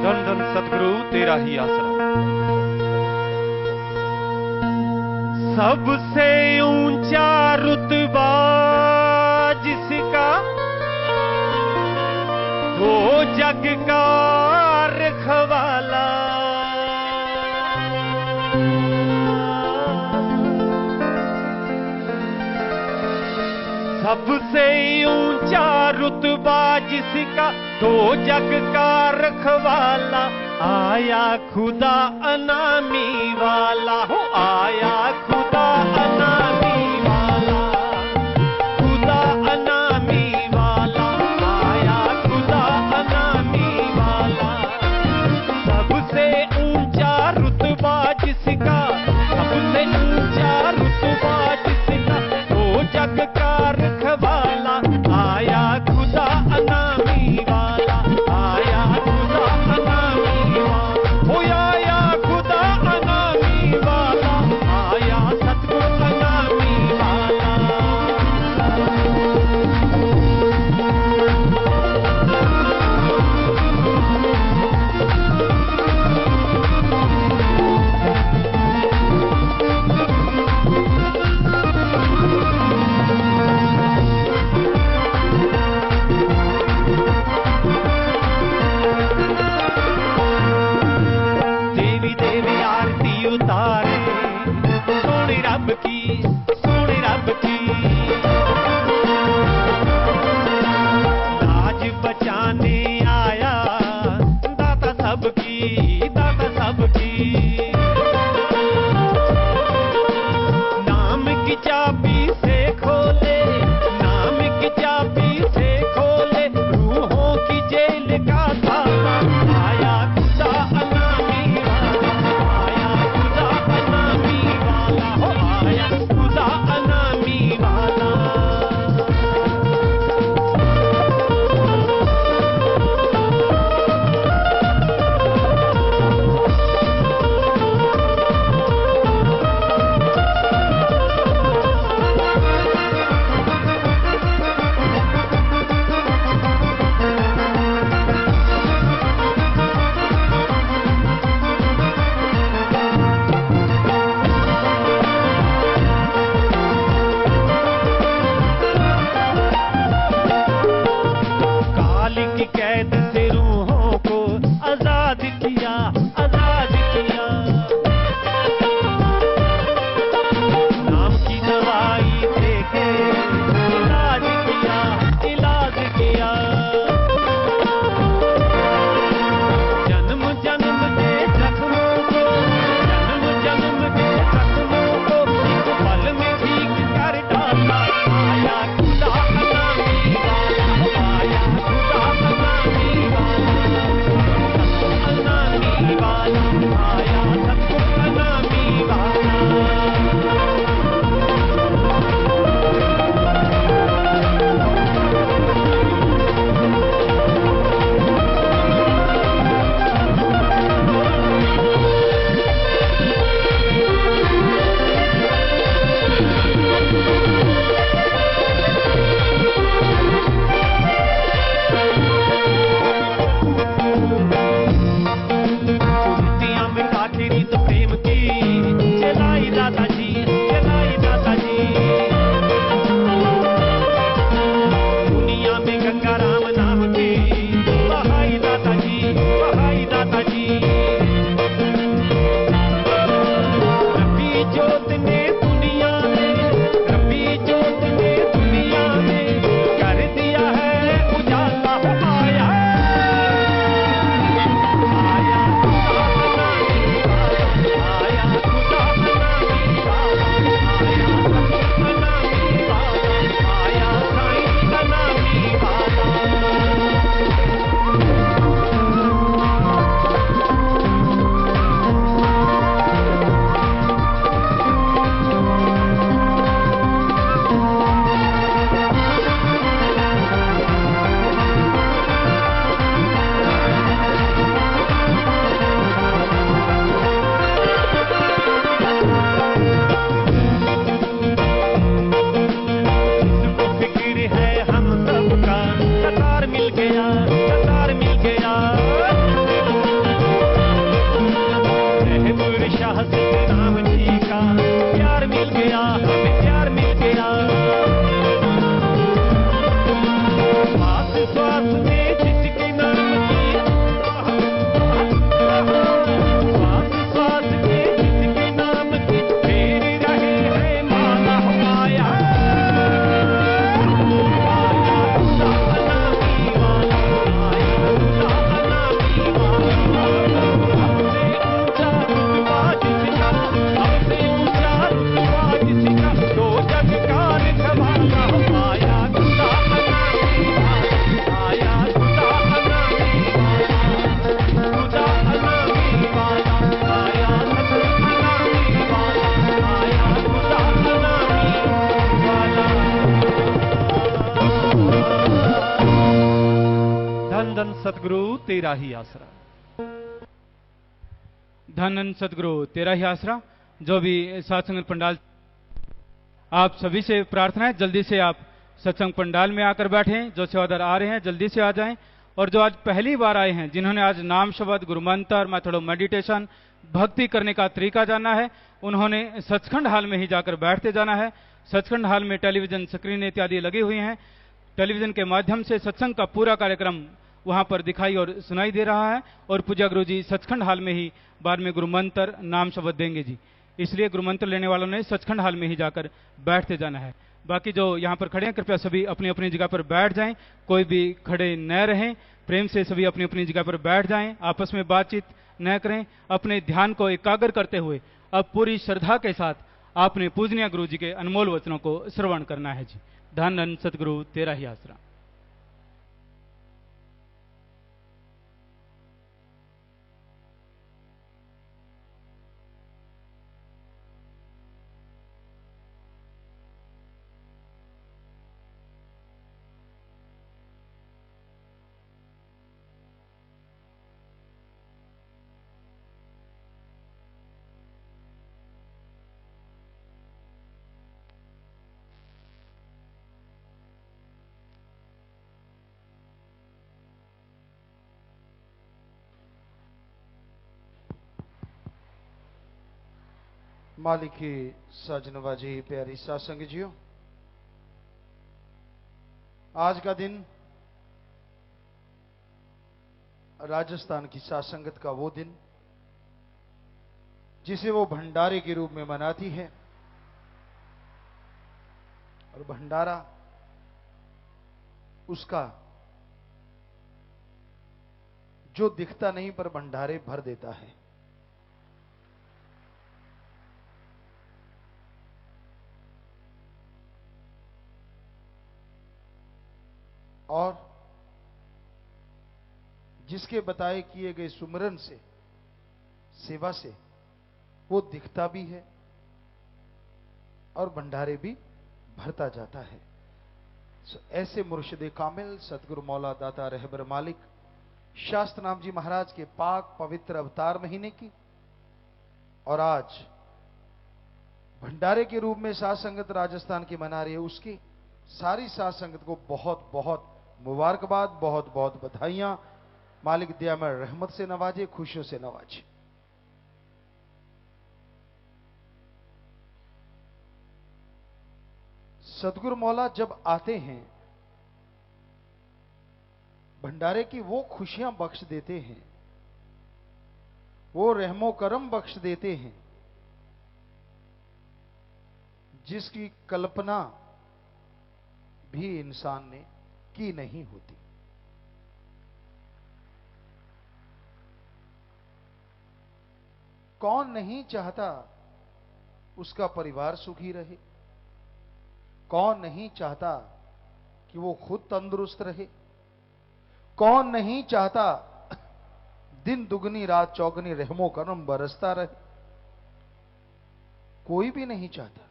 धन धन सतगुरु तेरा ही आसरा। सबसे ऊंचा रुतबा जिसका, वो जग का रखवाला। सबसे ऊंचा रुतबा जिसका, तो जग का रखवाला। आया खुदा अनामी वाला हो, आया खुदा अनामी वाला, खुदा अनामी वाला, आया खुदा अनामी वाला। सबसे ऊंचा रुतबा जिसका, सबसे ऊंचा रुतबा जिसका, तो जग का रखवाला। आया खुदा अनामी वाला, आया खुदा अनामी वाला, हो आया खुदा अनामी वाला, आया सतगुरु अनामी वाला। देवी देवी आरती उतारे सोने रब की, सोने रब की। लाज बचाने आया दाता सबकी, दाता सबकी। नाम की चाबी से खोले, नाम की चाबी से खोले, रूहों की जेल का ताला। आया खुदा अनामी वाला, आया खुदा अनामी वाला, हो आया खुदा अनामी वाला। काल की कैद से रूहों को आजाद किया, आजाद किया। नाम की दवाई देके इलाज किया, इलाज किया। जन्म जन्म के जख्मों को, जन्म जन्म के जख्मों को, एक पल में ठीक कर डाला। आया खुदा अनामी वाला, आया खुदा अनामी धन सतगुरु तेरा ही आसरा। धन सतगुरु तेरा ही आसरा। जो भी सत्संग पंडाल, आप सभी से प्रार्थना है जल्दी से आप सत्संग पंडाल में आकर बैठें। जो सेवादार आ रहे हैं जल्दी से आ जाएं, और जो आज पहली बार आए हैं, जिन्होंने आज नाम शब्द, गुरु मंत्र, मेथड ऑफ मेडिटेशन, भक्ति करने का तरीका जाना है, उन्होंने सचखंड हाल में ही जाकर बैठते जाना है। सचखंड हाल में टेलीविजन स्क्रीन इत्यादि लगी हुई हैं। टेलीविजन के माध्यम से सत्संग का पूरा कार्यक्रम वहां पर दिखाई और सुनाई दे रहा है, और पूज्य गुरु जी सचखंड हाल में ही बाद में गुरु मंत्र, नाम शब्द देंगे जी। इसलिए गुरु मंत्र लेने वालों ने सचखंड हाल में ही जाकर बैठते जाना है। बाकी जो यहां पर खड़े हैं, कृपया सभी अपनी अपनी जगह पर बैठ जाएं, कोई भी खड़े न रहें। प्रेम से सभी अपनी अपनी जगह पर बैठ जाएं, आपस में बातचीत न करें। अपने ध्यान को एकाग्र करते हुए अब पूरी श्रद्धा के साथ आपने पूजनीय गुरु जी के अनमोल वचनों को श्रवण करना है जी। धन धन सतगुरु तेरा ही आसरा। मालिक की साजनबाजी प्यारी सासंग जियो, आज का दिन राजस्थान की सासंगत का वो दिन जिसे वो भंडारे के रूप में मनाती है। और भंडारा उसका जो दिखता नहीं पर भंडारे भर देता है। और जिसके बताए किए गए सुमरन से, सेवा से वो दिखता भी है और भंडारे भी भरता जाता है। ऐसे मुर्शिद कामिल सतगुरु मौला दाता रहबर मालिक शास्त्र नाम जी महाराज के पाक पवित्र अवतार महीने की और आज भंडारे के रूप में साध संगत राजस्थान की मना रही है, उसकी सारी साध संगत को बहुत बहुत मुबारकबाद, बहुत बहुत बधाइयां। मालिक दयामय रहमत से नवाजे, खुशियों से नवाजे। सतगुरु मौला जब आते हैं भंडारे की वो खुशियां बख्श देते हैं, वो रहमो करम बख्श देते हैं जिसकी कल्पना भी इंसान ने की नहीं होती। कौन नहीं चाहता उसका परिवार सुखी रहे? कौन नहीं चाहता कि वो खुद तंदुरुस्त रहे? कौन नहीं चाहता दिन दुगनी रात चौगनी रहमो करम बरसता रहे? कोई भी नहीं चाहता।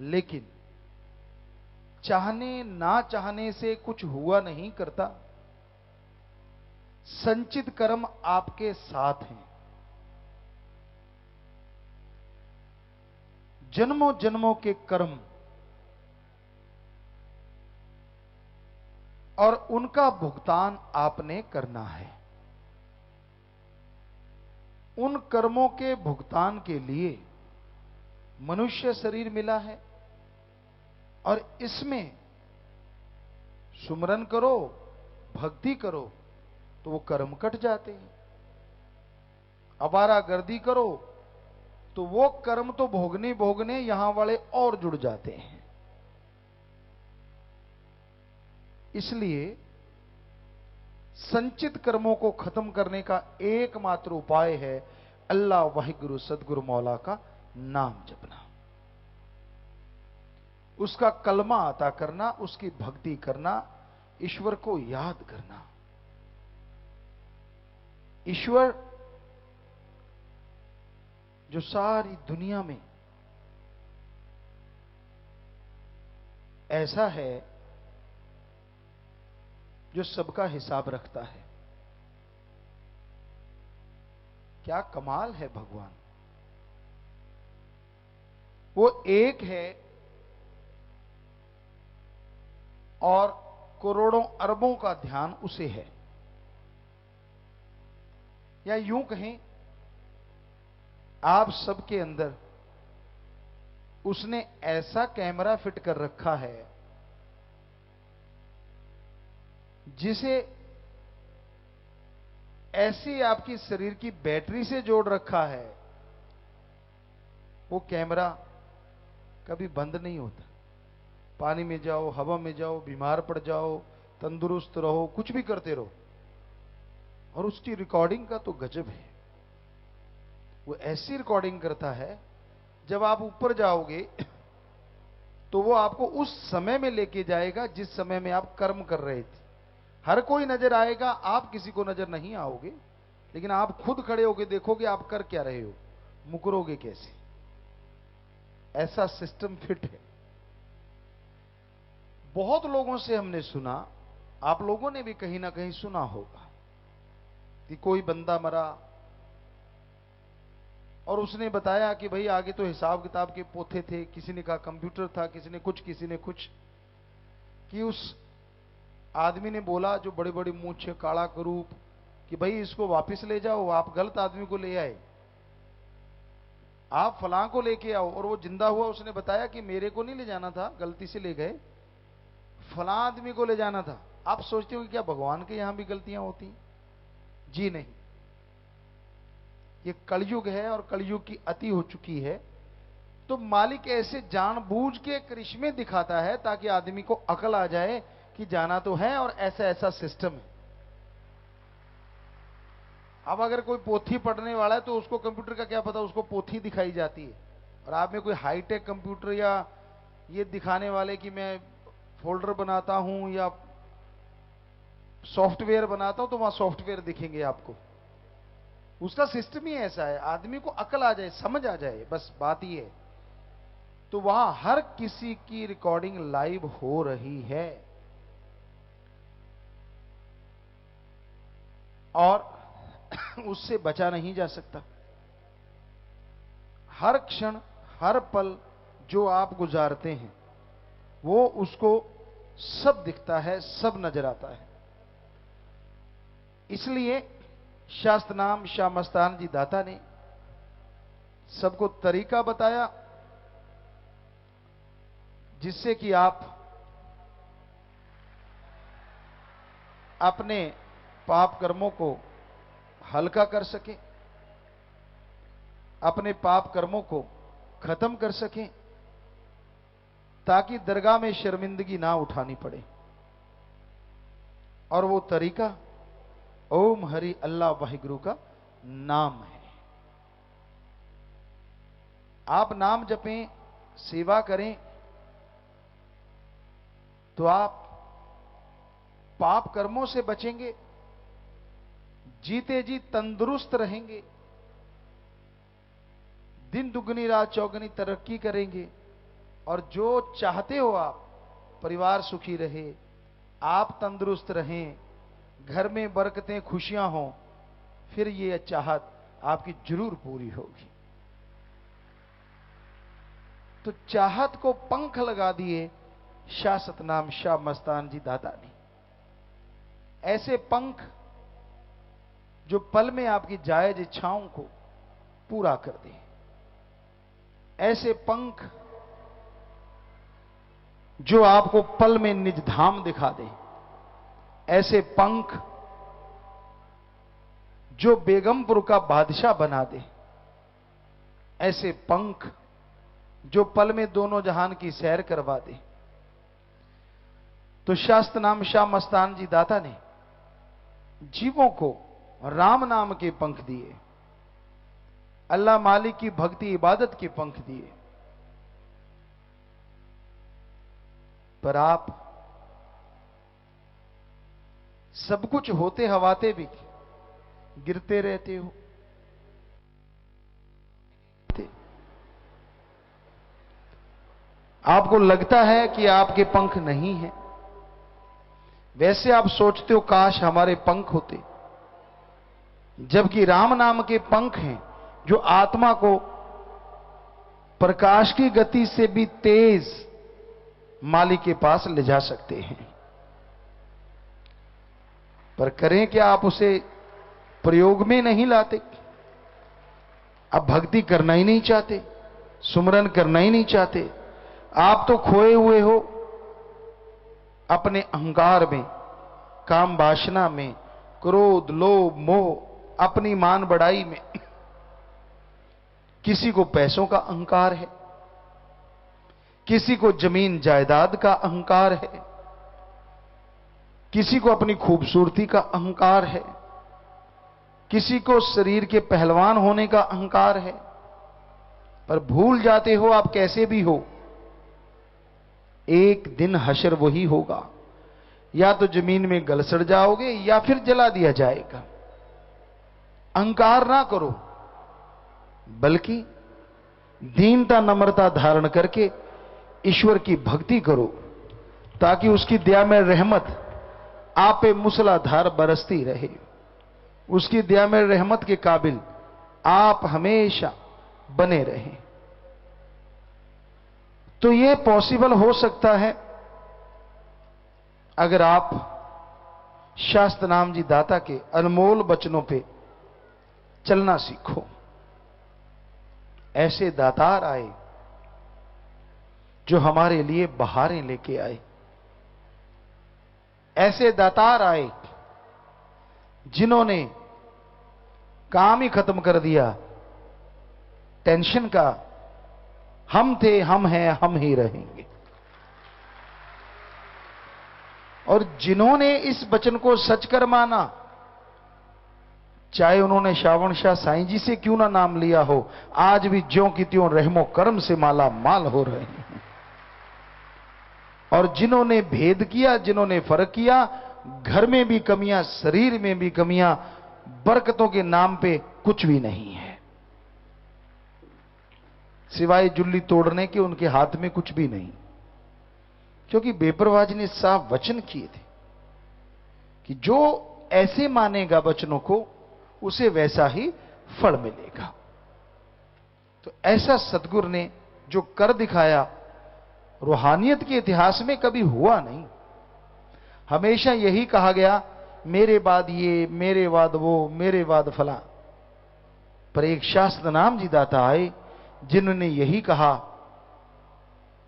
लेकिन चाहने ना चाहने से कुछ हुआ नहीं करता। संचित कर्म आपके साथ हैं। जन्मों जन्मों के कर्म और उनका भुगतान आपने करना है। उन कर्मों के भुगतान के लिए मनुष्य शरीर मिला है और इसमें सुमरन करो, भक्ति करो तो वो कर्म कट जाते हैं। अबारागर्दी करो तो वो कर्म तो भोगने भोगने यहां वाले और जुड़ जाते हैं। इसलिए संचित कर्मों को खत्म करने का एकमात्र उपाय है अल्लाह वाहिगुरु सदगुरु मौला का नाम जपना, उसका कलमा अता करना, उसकी भक्ति करना, ईश्वर को याद करना। ईश्वर जो सारी दुनिया में ऐसा है जो सबका हिसाब रखता है। क्या कमाल है भगवान। वो एक है और करोड़ों अरबों का ध्यान उसे है। या यूं कहें, आप सबके अंदर उसने ऐसा कैमरा फिट कर रखा है जिसे ऐसी आपकी शरीर की बैटरी से जोड़ रखा है, वो कैमरा कभी बंद नहीं होता। पानी में जाओ, हवा में जाओ, बीमार पड़ जाओ, तंदुरुस्त रहो, कुछ भी करते रहो, और उसकी रिकॉर्डिंग का तो गजब है। वो ऐसी रिकॉर्डिंग करता है, जब आप ऊपर जाओगे तो वो आपको उस समय में लेके जाएगा जिस समय में आप कर्म कर रहे थे। हर कोई नजर आएगा, आप किसी को नजर नहीं आओगे, लेकिन आप खुद खड़े होके देखोगे आप कर क्या रहे हो, मुकरोगे कैसे। ऐसा सिस्टम फिट है। बहुत लोगों से हमने सुना, आप लोगों ने भी कहीं ना कहीं सुना होगा कि कोई बंदा मरा और उसने बताया कि भाई आगे तो हिसाब किताब के पोथे थे, किसी ने कहा कंप्यूटर था, किसी ने कुछ, कि उस आदमी ने बोला जो बड़े बड़े मूंछ काला करूप कि भाई इसको वापस ले जाओ, आप गलत आदमी को ले आए, आप फलां को लेके आओ। और वो जिंदा हुआ, उसने बताया कि मेरे को नहीं ले जाना था, गलती से ले गए, फलां आदमी को ले जाना था। आप सोचते हो कि क्या भगवान के यहां भी गलतियां होती? जी नहीं, ये कलयुग है और कलयुग की अति हो चुकी है। तो मालिक ऐसे जानबूझ के करिश्मे दिखाता है ताकि आदमी को अकल आ जाए कि जाना तो है और ऐसा ऐसा सिस्टम है। अब अगर कोई पोथी पढ़ने वाला है तो उसको कंप्यूटर का क्या पता, उसको पोथी दिखाई जाती है। और आप में कोई हाईटेक कंप्यूटर या ये दिखाने वाले कि मैं फोल्डर बनाता हूं या सॉफ्टवेयर बनाता हूं, तो वहां सॉफ्टवेयर दिखेंगे आपको। उसका सिस्टम ही ऐसा है, आदमी को अकल आ जाए, समझ आ जाए, बस बात ही है। तो वहां हर किसी की रिकॉर्डिंग लाइव हो रही है और उससे बचा नहीं जा सकता। हर क्षण, हर पल जो आप गुजारते हैं वो उसको सब दिखता है, सब नजर आता है। इसलिए शास्त्र नाम शाह मस्तान जी दाता ने सबको तरीका बताया जिससे कि आप अपने पाप कर्मों को हल्का कर सकें, अपने पाप कर्मों को खत्म कर सकें, ताकि दरगाह में शर्मिंदगी ना उठानी पड़े। और वो तरीका ओम हरि अल्लाह वाहिगुरु का नाम है। आप नाम जपें, सेवा करें, तो आप पाप कर्मों से बचेंगे, जीते जी तंदुरुस्त रहेंगे, दिन दुगनी रात चौगनी तरक्की करेंगे। और जो चाहते हो आप, परिवार सुखी रहे, आप तंदुरुस्त रहें, घर में बरकतें खुशियां हों, फिर ये चाहत आपकी जरूर पूरी होगी। तो चाहत को पंख लगा दिए शाह सतनाम शाह मस्तान जी दाता ने। ऐसे पंख जो पल में आपकी जायज इच्छाओं को पूरा कर दे, ऐसे पंख जो आपको पल में निज धाम दिखा दे, ऐसे पंख जो बेगमपुर का बादशाह बना दे, ऐसे पंख जो पल में दोनों जहान की सैर करवा दे। तो शास्त्र नाम शाह मस्तान जी दाता ने जीवों को राम नाम के पंख दिए, अल्लाह मालिक की भक्ति इबादत के पंख दिए। पर आप सब कुछ होते हवाते भी गिरते रहते हो। आपको लगता है कि आपके पंख नहीं हैं, वैसे आप सोचते हो काश हमारे पंख होते, जबकि राम नाम के पंख हैं जो आत्मा को प्रकाश की गति से भी तेज मालिक के पास ले जा सकते हैं। पर करें क्या, आप उसे प्रयोग में नहीं लाते। अब भक्ति करना ही नहीं चाहते, सुमरन करना ही नहीं चाहते। आप तो खोए हुए हो अपने अहंकार में, काम वासना में, क्रोध, लोभ, मोह, अपनी मान बढ़ाई में। किसी को पैसों का अहंकार है, किसी को जमीन जायदाद का अहंकार है, किसी को अपनी खूबसूरती का अहंकार है, किसी को शरीर के पहलवान होने का अहंकार है। पर भूल जाते हो आप कैसे भी हो, एक दिन हशर वही होगा, या तो जमीन में गलसड़ जाओगे या फिर जला दिया जाएगा। अहंकार ना करो, बल्कि दीनता नम्रता धारण करके ईश्वर की भक्ति करो, ताकि उसकी दया में रहमत आप पे मूसलाधार बरसती रहे। उसकी दया में रहमत के काबिल आप हमेशा बने रहें। तो यह पॉसिबल हो सकता है अगर आप शास्त्र नाम जी दाता के अनमोल वचनों पे चलना सीखो। ऐसे दातार आए जो हमारे लिए बहारें लेके आए। ऐसे दातार आए जिन्होंने काम ही खत्म कर दिया टेंशन का। हम थे, हम हैं, हम ही रहेंगे। और जिन्होंने इस वचन को सच कर माना, चाहे उन्होंने श्रावण शाह साईं जी से क्यों ना नाम लिया हो, आज भी ज्यों की त्यों रहमो कर्म से माला माल हो रहे हैं। और जिन्होंने भेद किया, जिन्होंने फर्क किया, घर में भी कमियां, शरीर में भी कमियां, बरकतों के नाम पे कुछ भी नहीं है, सिवाय जुल्ली तोड़ने के उनके हाथ में कुछ भी नहीं। क्योंकि बेपरवाह जी ने साफ वचन किए थे कि जो ऐसे मानेगा वचनों को, उसे वैसा ही फल मिलेगा। तो ऐसा सतगुरु ने जो कर दिखाया, रूहानियत के इतिहास में कभी हुआ नहीं। हमेशा यही कहा गया, मेरे बाद ये, मेरे बाद वो, मेरे बाद फला। पर एक शास्त्र नाम जी दाता आए जिन्होंने यही कहा,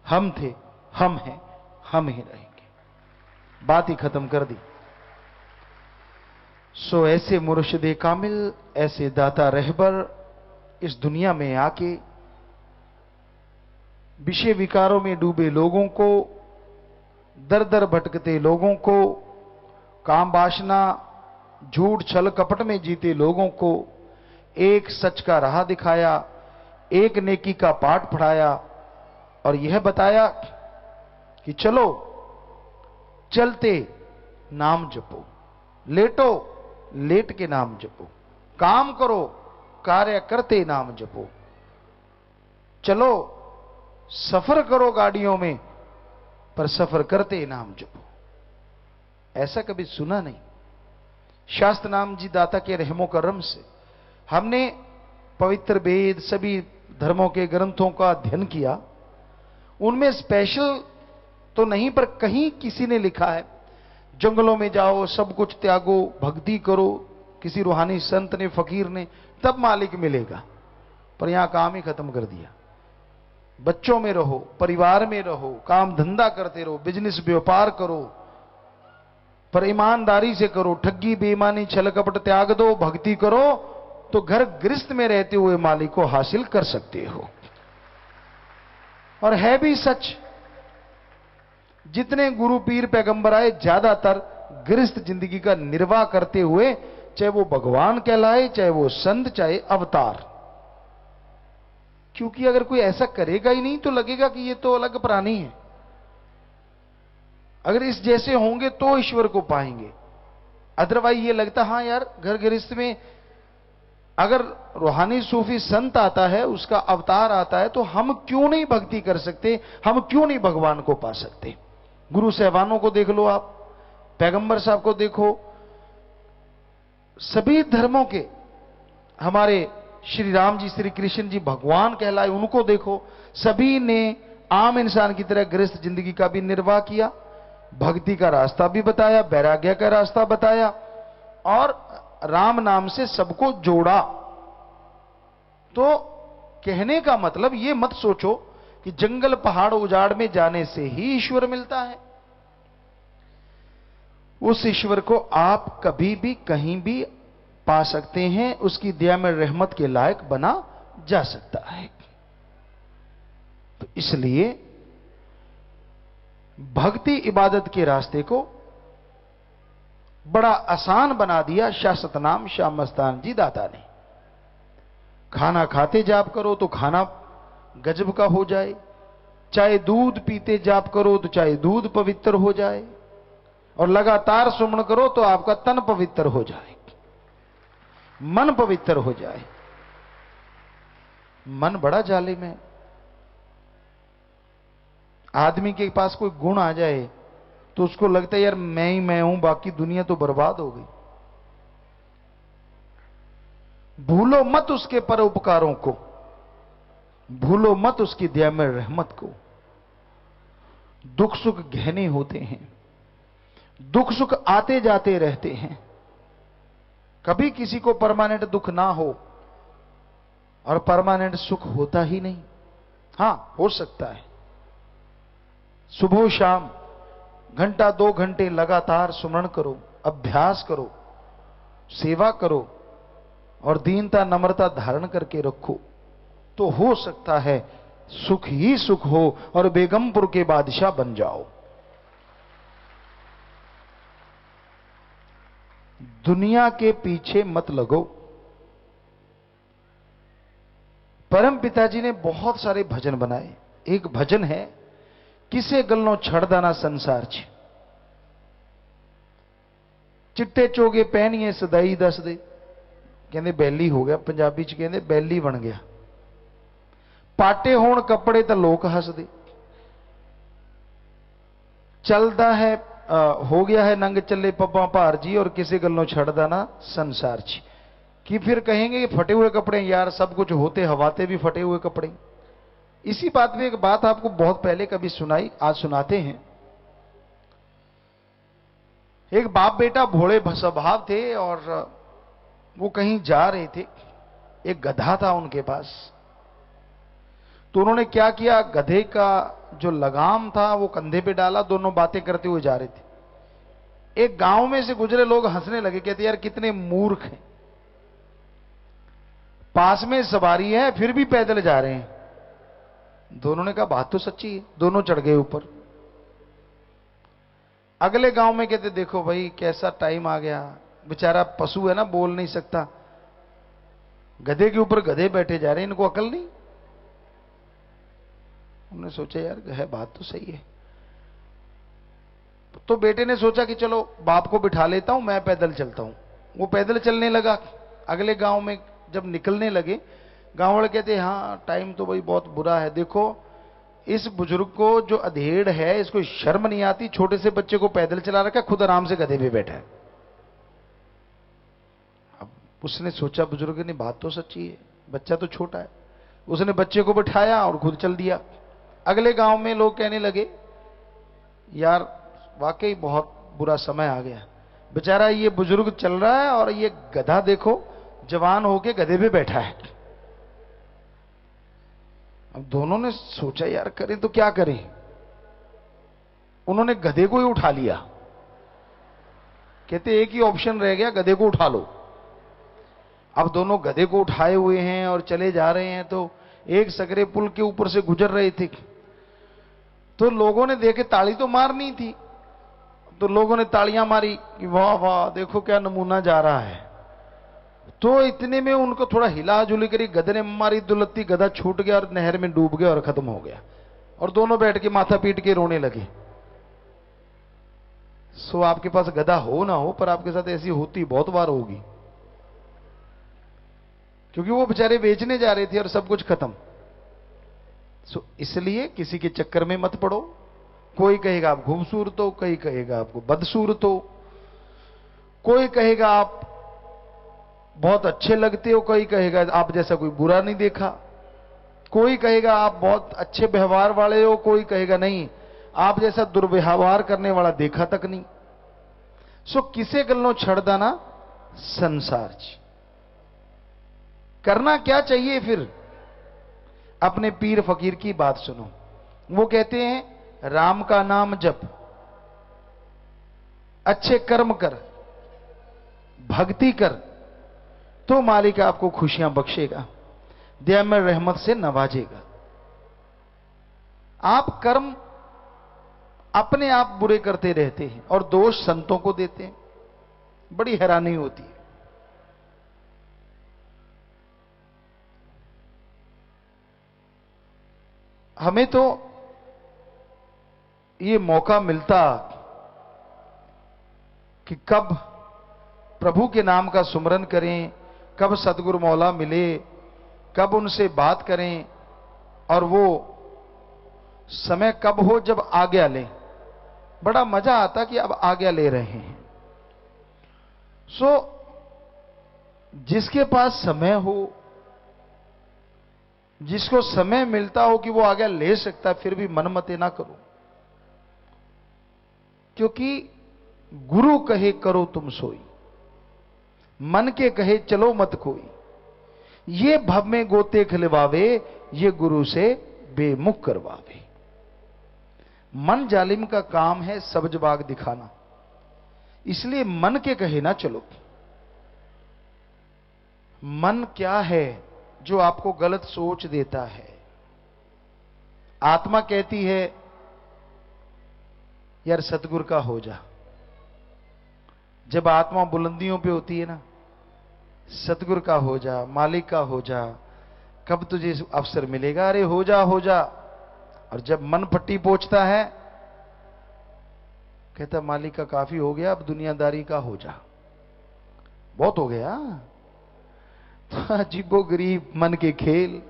हम थे, हम हैं, हम ही रहेंगे। बात ही खत्म कर दी। सो ऐसे मुर्शिदे कामिल, ऐसे दाता रहबर इस दुनिया में आके विषय विकारों में डूबे लोगों को, दर दर भटकते लोगों को, काम वासना, झूठ छल कपट में जीते लोगों को एक सच का राह दिखाया, एक नेकी का पाठ पढ़ाया और यह बताया कि चलो चलते नाम जपो, लेटो लेट के नाम जपो, काम करो कार्य करते नाम जपो, चलो सफर करो गाड़ियों में पर सफर करते नाम जपो। ऐसा कभी सुना नहीं। शास्त्र नाम जी दाता के रहमो करम से हमने पवित्र वेद, सभी धर्मों के ग्रंथों का अध्ययन किया। उनमें स्पेशल तो नहीं, पर कहीं किसी ने लिखा है जंगलों में जाओ, सब कुछ त्यागो, भक्ति करो, किसी रूहानी संत ने, फकीर ने, तब मालिक मिलेगा। पर यहां काम ही खत्म कर दिया। बच्चों में रहो, परिवार में रहो, काम धंधा करते रहो, बिजनेस व्यापार करो, पर ईमानदारी से करो, ठगी बेईमानी छल कपट त्याग दो, भक्ति करो, तो घर गृहस्थ में रहते हुए मालिक को हासिल कर सकते हो। और है भी सच, जितने गुरु पीर पैगंबर आए ज्यादातर गृहस्थ जिंदगी का निर्वाह करते हुए, चाहे वो भगवान कहलाए, चाहे वो संत, चाहे अवतार। क्योंकि अगर कोई ऐसा करेगा ही नहीं तो लगेगा कि ये तो अलग प्राणी है। अगर इस जैसे होंगे तो ईश्वर को पाएंगे, अदरवाइज ये लगता हाँ यार घर गृहस्थ में अगर रूहानी सूफी संत आता है, उसका अवतार आता है, तो हम क्यों नहीं भक्ति कर सकते, हम क्यों नहीं भगवान को पा सकते। गुरु साहबानों को देख लो आप, पैगंबर साहब को देखो, सभी धर्मों के हमारे श्री राम जी, श्री कृष्ण जी भगवान कहलाए, उनको देखो, सभी ने आम इंसान की तरह गृहस्थ जिंदगी का भी निर्वाह किया, भक्ति का रास्ता भी बताया, वैराग्य का रास्ता बताया और राम नाम से सबको जोड़ा। तो कहने का मतलब ये मत सोचो कि जंगल पहाड़ उजाड़ में जाने से ही ईश्वर मिलता है। उस ईश्वर को आप कभी भी कहीं भी पा सकते हैं, उसकी दया में रहमत के लायक बना जा सकता है। तो इसलिए भक्ति इबादत के रास्ते को बड़ा आसान बना दिया शाश्वत नाम श्याम मस्तान जी दाता ने। खाना खाते जाप करो तो खाना गजब का हो जाए, चाहे दूध पीते जाप करो तो चाहे दूध पवित्र हो जाए, और लगातार सुमन करो तो आपका तन पवित्र हो जाए, मन पवित्र हो जाए। मन बड़ा जालिम है। आदमी के पास कोई गुण आ जाए तो उसको लगता है यार मैं ही मैं हूं, बाकी दुनिया तो बर्बाद हो गई। भूलो मत उसके परोपकारों को, भूलो मत उसकी दया में रहमत को। दुख सुख गहने होते हैं, दुख सुख आते जाते रहते हैं। कभी किसी को परमानेंट दुख ना हो और परमानेंट सुख होता ही नहीं। हां, हो सकता है सुबह शाम घंटा 2 घंटे लगातार सुमरण करो, अभ्यास करो, सेवा करो और दीनता नम्रता धारण करके रखो, तो हो सकता है सुख ही सुख हो और बेगमपुर के बादशाह बन जाओ। दुनिया के पीछे मत लगो। परम पिताजी ने बहुत सारे भजन बनाए। एक भजन है, किसे गलनो छड़ दाना संसार छ, चिट्टे चोगे पहनिए सदाई दस दे। कहते बैली हो गया, पंजाबी च कहते बैली बन गया। पाटे होण कपड़े तो लोक हस दे। चलता है हो गया है नंग चले पब्बा भार जी, और किसी गलों छड़दा ना संसार छी। कि फिर कहेंगे फटे हुए कपड़े, यार सब कुछ होते हवाते भी फटे हुए कपड़े। इसी बात में एक बात आपको बहुत पहले कभी सुनाई, आज सुनाते हैं। एक बाप बेटा भोले स्वभाव थे और वो कहीं जा रहे थे। एक गधा था उनके पास। तो उन्होंने क्या किया, गधे का जो लगाम था वो कंधे पे डाला, दोनों बातें करते हुए जा रहे थे। एक गांव में से गुजरे लोग हंसने लगे, कहते यार कितने मूर्ख हैं, पास में सवारी है फिर भी पैदल जा रहे हैं। दोनों ने कहा बात तो सच्ची है। दोनों चढ़ गए ऊपर। अगले गांव में कहते देखो भाई कैसा टाइम आ गया, बेचारा पशु है ना, बोल नहीं सकता, गधे के ऊपर गधे बैठे जा रहे हैं, इनको अकल नहीं। उन्होंने सोचा यार है बात तो सही है। तो बेटे ने सोचा कि चलो बाप को बिठा लेता हूं, मैं पैदल चलता हूं। वो पैदल चलने लगा। अगले गांव में जब निकलने लगे, गांव वाले कहते हाँ टाइम तो भाई बहुत बुरा है, देखो इस बुजुर्ग को जो अधेड़ है इसको शर्म नहीं आती, छोटे से बच्चे को पैदल चला रखा, खुद आराम से गधे पे बैठा है। अब उसने सोचा बुजुर्ग ने बात तो सच्ची है, बच्चा तो छोटा है। उसने बच्चे को बिठाया और खुद चल दिया। अगले गांव में लोग कहने लगे यार वाकई बहुत बुरा समय आ गया, बेचारा ये बुजुर्ग चल रहा है और ये गधा देखो जवान होके गधे पे बैठा है। अब दोनों ने सोचा यार करें तो क्या करें। उन्होंने गधे को ही उठा लिया। कहते एक ही ऑप्शन रह गया, गधे को उठा लो। अब दोनों गधे को उठाए हुए हैं और चले जा रहे हैं। तो एक सकरे पुल के ऊपर से गुजर रहे थे, तो लोगों ने देखे ताली तो मारनी थी, तो लोगों ने तालियां मारी कि वाह वाह देखो क्या नमूना जा रहा है। तो इतने में उनको थोड़ा हिला जुली करी, गधे ने मारी दुलत्ती, गधा छूट गया और नहर में डूब गया और खत्म हो गया। और दोनों बैठ के माथा पीट के रोने लगे। सो आपके पास गधा हो ना हो, पर आपके साथ ऐसी होती बहुत बार होगी, क्योंकि वो बेचारे बेचने जा रहे थे और सब कुछ खत्म। सो इसलिए किसी के चक्कर में मत पड़ो, कोई कहेगा आप खूबसूरत हो, कोई कहेगा आपको बदसूरत हो, कोई कहेगा आप बहुत अच्छे लगते हो, कोई कहेगा आप जैसा कोई बुरा नहीं देखा, कोई कहेगा आप बहुत अच्छे व्यवहार वाले हो, कोई कहेगा नहीं आप जैसा दुर्व्यवहार करने वाला देखा तक नहीं। सो किसे गल्लों छड़दा ना संसार च करना क्या चाहिए फिर? अपने पीर फकीर की बात सुनो। वो कहते हैं राम का नाम जप, अच्छे कर्म कर, भक्ति कर, तो मालिक आपको खुशियां बख्शेगा, दया में रहमत से नवाजेगा। आप कर्म अपने आप बुरे करते रहते हैं और दोष संतों को देते हैं, बड़ी हैरानी होती है। हमें तो ये मौका मिलता कि कब प्रभु के नाम का सुमरन करें, कब सतगुरु मौला मिले, कब उनसे बात करें, और वो समय कब हो जब आज्ञा लें। बड़ा मजा आता कि अब आज्ञा ले रहे हैं। सो जिसके पास समय हो, जिसको समय मिलता हो कि वो आज्ञा ले सकता है, फिर भी मनमते ना करो, क्योंकि गुरु कहे करो तुम सोई, मन के कहे चलो मत कोई, ये भव में गोते खिलवावे, ये गुरु से बेमुख करवावे। मन जालिम का काम है सब्ज बाग दिखाना, इसलिए मन के कहे ना चलो। मन क्या है जो आपको गलत सोच देता है? आत्मा कहती है यार सतगुरु का हो जा। जब आत्मा बुलंदियों पे होती है ना, सतगुरु का हो जा, मालिक का हो जा, कब तुझे अवसर मिलेगा, अरे हो जा हो जा। और जब मन पट्टी पोंछता है, कहता मालिक का काफी हो गया, अब दुनियादारी का हो जा, बहुत हो गया। तो अजीबो गरीब मन के खेल,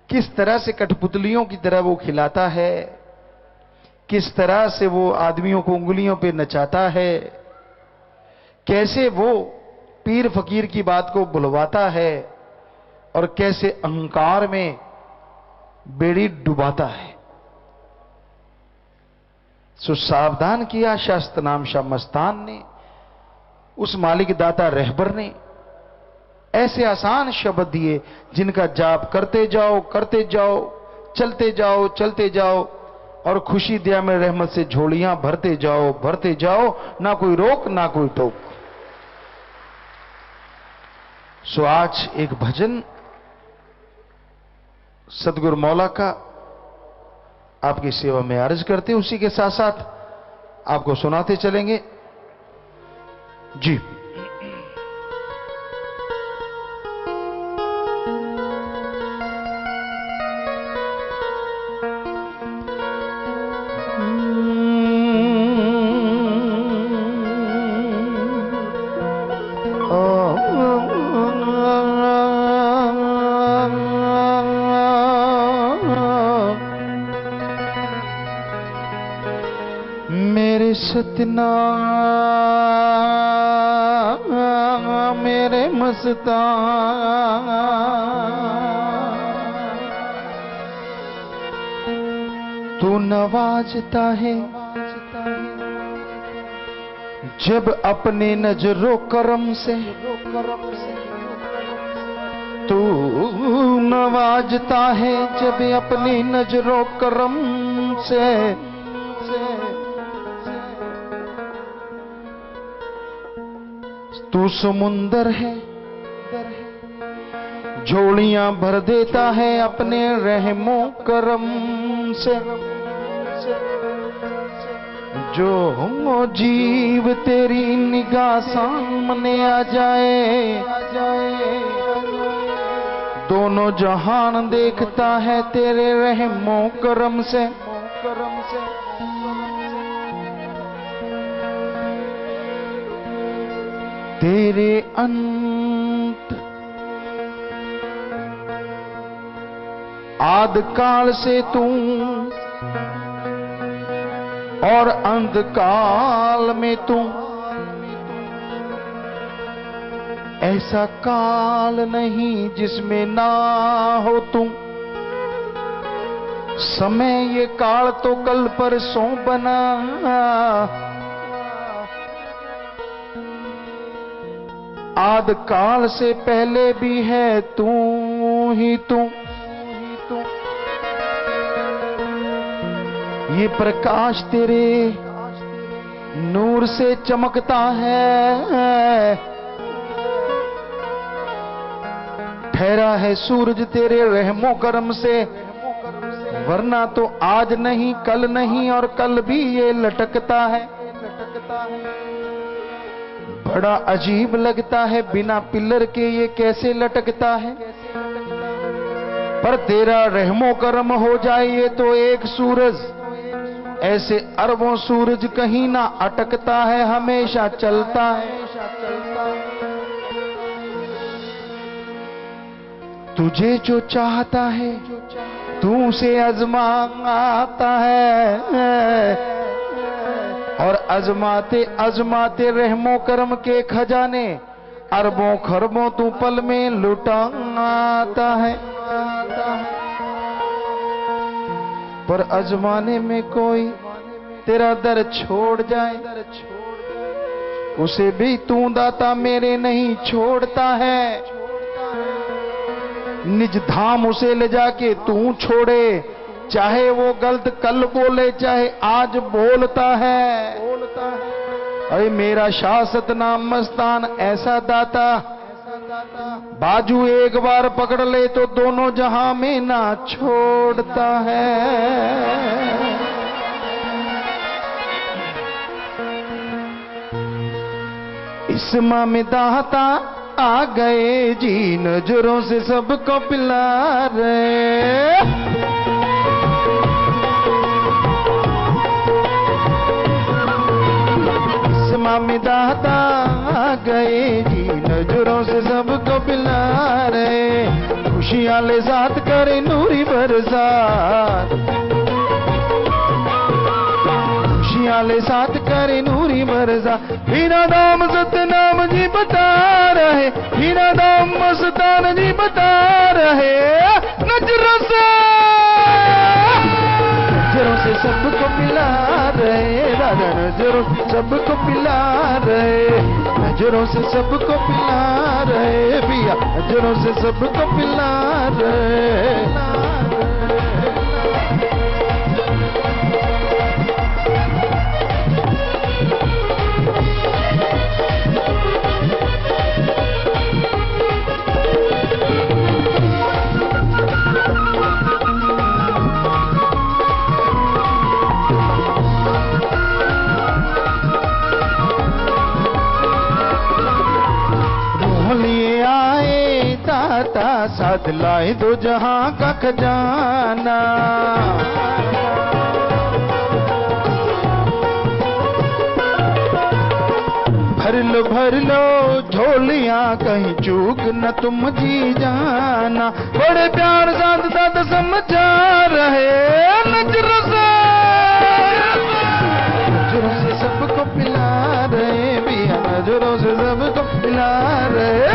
किस तरह से कठपुतलियों की तरह वो खिलाता है, किस तरह से वो आदमियों को उंगलियों पे नचाता है, कैसे वो पीर फकीर की बात को बुलवाता है, और कैसे अहंकार में बेड़ी डुबाता है। सो सावधान किया शास्त्र नाम शाह मस्तान ने, उस मालिक दाता रहबर ने। ऐसे आसान शब्द दिए जिनका जाप करते जाओ करते जाओ, चलते जाओ चलते जाओ, और खुशी दया में रहमत से झोलियां भरते जाओ, ना कोई रोक ना कोई टोक। सो आज एक भजन सतगुरु मौला का आपकी सेवा में अर्ज करते, उसी के साथ साथ आपको सुनाते चलेंगे जी। सतना मेरे मस्ता, तू नवाजता है जब अपने नजरों करम से, तू नवाजता है जब अपनी नजरों करम से। तू समुंदर है झोलियां भर देता है अपने रहमो करम से। जो जीव तेरी निगाह सामने आ जाए, दोनों जहान देखता है तेरे रहमो करम से। तेरे अंत आद काल से तू और अंधकाल में तू ऐसा काल नहीं जिसमें ना हो तू। समय ये काल तो कल परसों बना, आद काल से पहले भी है तू ही तू। ये प्रकाश तेरे नूर से चमकता है, ठहरा है सूरज तेरे रहमो करम से, वरना तो आज नहीं कल नहीं और कल भी ये लटकता है। बड़ा अजीब लगता है बिना पिलर के ये कैसे लटकता है, पर तेरा रहमो करम हो जाए ये तो एक सूरज ऐसे अरबों सूरज कहीं ना अटकता है, हमेशा चलता है। तुझे जो चाहता है तू उसे आजमाता है, और आजमाते आजमाते रहमो करम के खजाने अरबों खरबों तू पल में लुटाता है। पर आजमाने में कोई तेरा दर छोड़ जाए, उसे भी तू दाता मेरे नहीं छोड़ता है। निज धाम उसे ले जाके तू छोड़े, चाहे वो गलत कल बोले चाहे आज बोलता है। अरे मेरा शासत नाम मस्तान ऐसा दाता, बाजू एक बार पकड़ ले तो दोनों जहां में ना छोड़ता है। इस माह में दाता आ गए जी, नजरों से सबको पिला रहे। इस माह में दाता आ गए जी, नजरों से सबको पिला रहे। खुशियां ले साथ करे नूरी बरसात, खुशियां ले साथ करे नूरी बरसा। हीरा दाम सतनाम जी बता रहे, हीरा दाम मस्तान जी बता रहे। नजरों से सबको पिला रहे, दादा नजरों से सबको पिला रहे, नजरों से सबको पिला रहे भैया, नजरों से सबको पिला रहे। साथ लाए दो जहां का खजाना, भर लो झोलियां कहीं चूक न तुम जी जाना। बड़े प्यार साथ साथ समझा रहे, नजरों से सबको पिला रहे भैया, नजरों से सबको पिला रहे,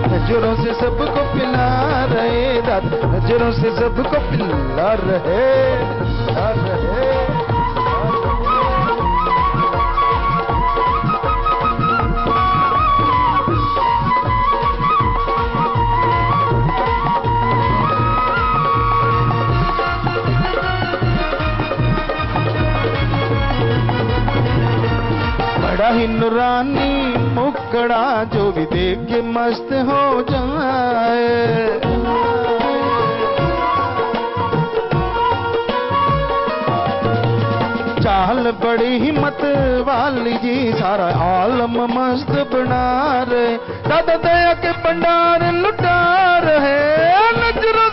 नजरों से सबको पिला रहे दादा, नजरों से सबको पिला रहे। बड़ा ही नूरानी मुकड़ा जो भी देख के मस्त हो जाए, चाल बड़ी हिम्मत वाली जी, सारा आलम मस्त बना रहे। दादा दया के भंडार लुटा रहे, नजरों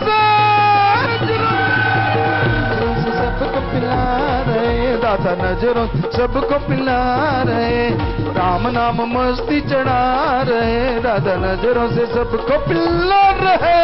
से सबको पिला रहे दादा, नजरों सबको पिला रहे। राम नाम मस्ती चढ़ा रहे दादा, नजरों से सबको पिला रहे।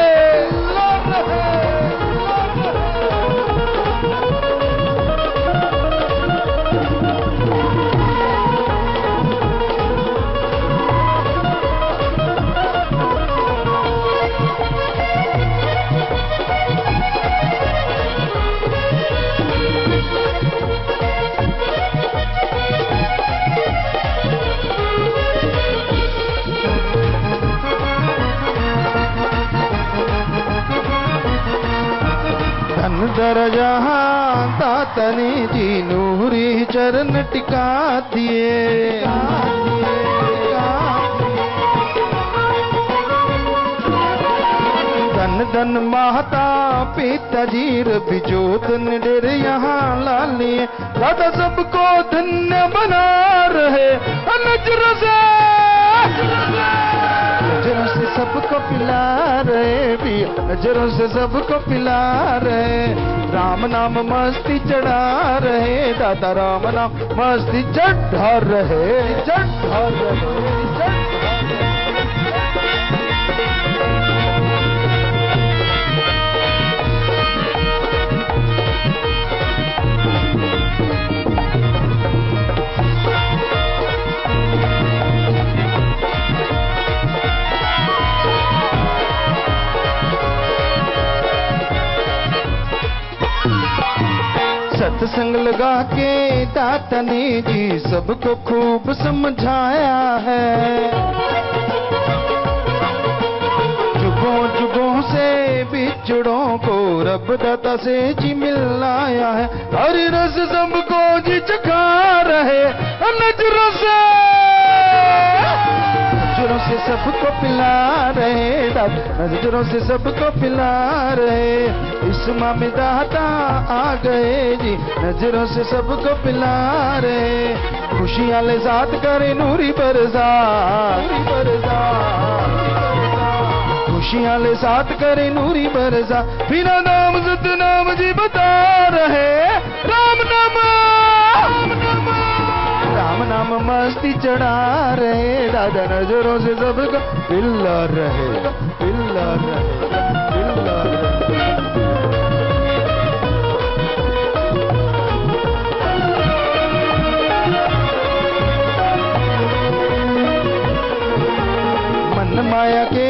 सारा जहां दातने जी नूरी चरण टिका दिए। धन धन माता पिताजी बिजोत निडर यहाँ लालिए। दादा सबको धन्य बना रहे नजरों से सबको पिला रहे भी, नजरों से सबको पिला रहे। राम नाम मस्ती चढ़ा रहे दादा, राम नाम मस्ती चढ़ा रहे, चढ़ा रहे। सत्संग लगा के दाता ने जी सबको खूब समझाया है। जुगों जुगों से बिछड़ों को रब दाता से जी मिलाया है। हरि रस सबको जी चखा रहे नजरों से, नजरों से सबको पिला रहे दादा, नजरों से सबको पिला रहे। इस माह में दाता आ गए जी, नजरों से सबको पिला रहे। खुशियां ले साथ करे नूरी बरसा, खुशियां ले साथ करे नूरी बरसा। बिना नाम सतनाम जी बता रहे राम नाम, राम नाम मस्ती चढ़ा रहे दादा, नजरों से सबको पिला रहे, पिला रहे, पिला रहे। मन माया के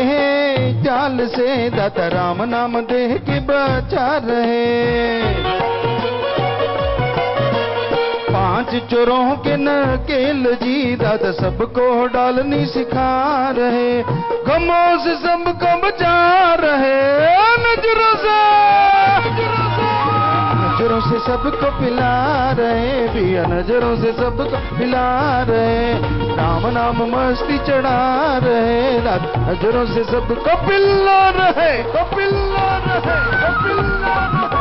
जाल से दाता राम नाम देह के बचा रहे। पांच चोरों के नकेल जी दादा सबको डालनी सिखा रहे। गमों से सबको बचा रहे नजरों से, नजरों से सबको पिला रहे पिया, नजरों से सबको पिला रहे। राम नाम मस्ती चढ़ा रहे दादा, नजरों से सबको पिला रहे, पिला रहे, पिला रहे।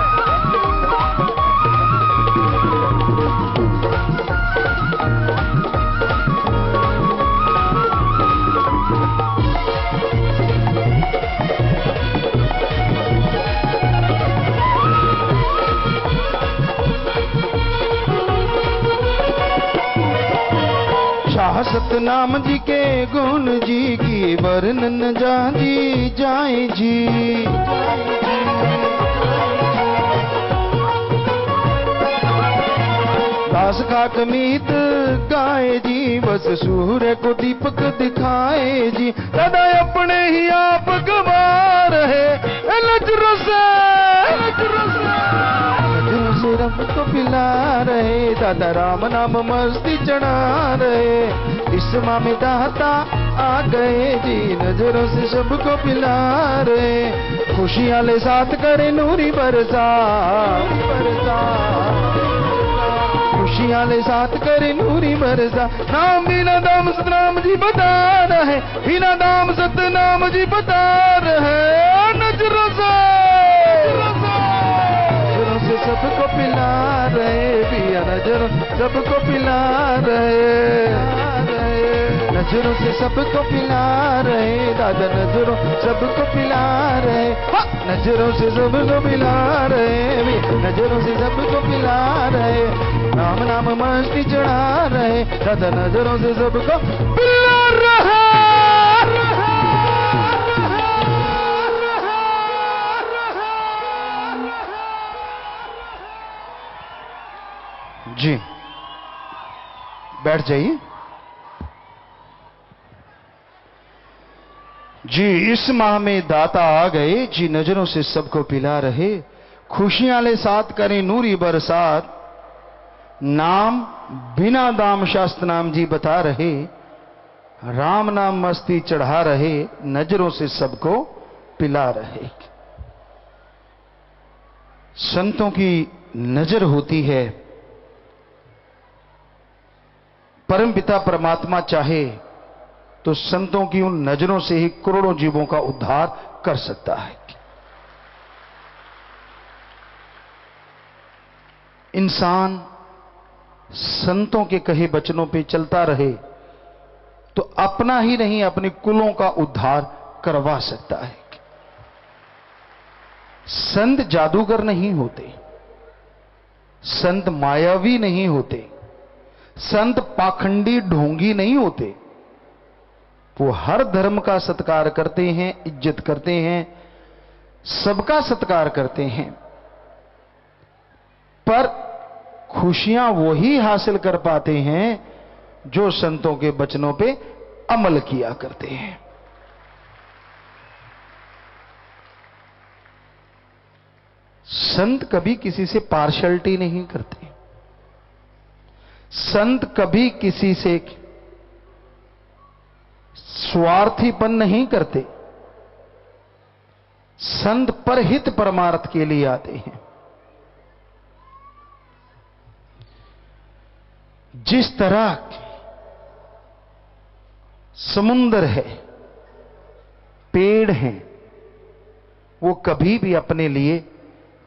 सतनाम जी के गुण जी की वर्णन जानी जाए जी। दास का कमीत गाए जी, बस सूर्य को दीपक दिखाए जी। दादा अपने ही आप गवा रहे नजरों से, रब को पिला रहे दादा, राम नाम मस्ती चढ़ा रहे। इस माह में दाता आ गए जी, नजरों से सबको पिला रहे। खुशियां ले साथ करे नूरी बरसा, खुशियां ले साथ करे नूरी बरसा। नाम बिना दाम सतनाम जी बता रहे, बिना दाम सतनाम जी बता रहे नजरों से सबको पिला रहे पिया, नजरों सबको पिला रहे, नजरों से सबको पिला रहे दादा, नजरों सबको पिला रहे। नजरों से सबको पिला रहे, नजरों से सबको पिला रहे। राम नाम मस्ती चढ़ा रहे दादा, नजरों से सबको पिला रहे। जी बैठ जाइए जी। इस माह में दाता आ गए जी, नजरों से सबको पिला रहे। खुशियां ले साथ करें नूरी बरसात। नाम बिना दाम शास्त्र नाम जी बता रहे। राम नाम मस्ती चढ़ा रहे, नजरों से सबको पिला रहे। संतों की नजर होती है, परमपिता परमात्मा चाहे तो संतों की उन नजरों से ही करोड़ों जीवों का उद्धार कर सकता है। इंसान संतों के कहे वचनों पे चलता रहे तो अपना ही नहीं अपने कुलों का उद्धार करवा सकता है। संत जादूगर नहीं होते, संत मायावी नहीं होते, संत पाखंडी ढोंगी नहीं होते। वो हर धर्म का सत्कार करते हैं, इज्जत करते हैं, सबका सत्कार करते हैं, पर खुशियां वही हासिल कर पाते हैं जो संतों के वचनों पे अमल किया करते हैं। संत कभी किसी से पार्शलिटी नहीं करते, संत कभी किसी से स्वार्थीपन नहीं करते। संत परहित परमार्थ के लिए आते हैं। जिस तरह समुंदर है, पेड़ हैं, वो कभी भी अपने लिए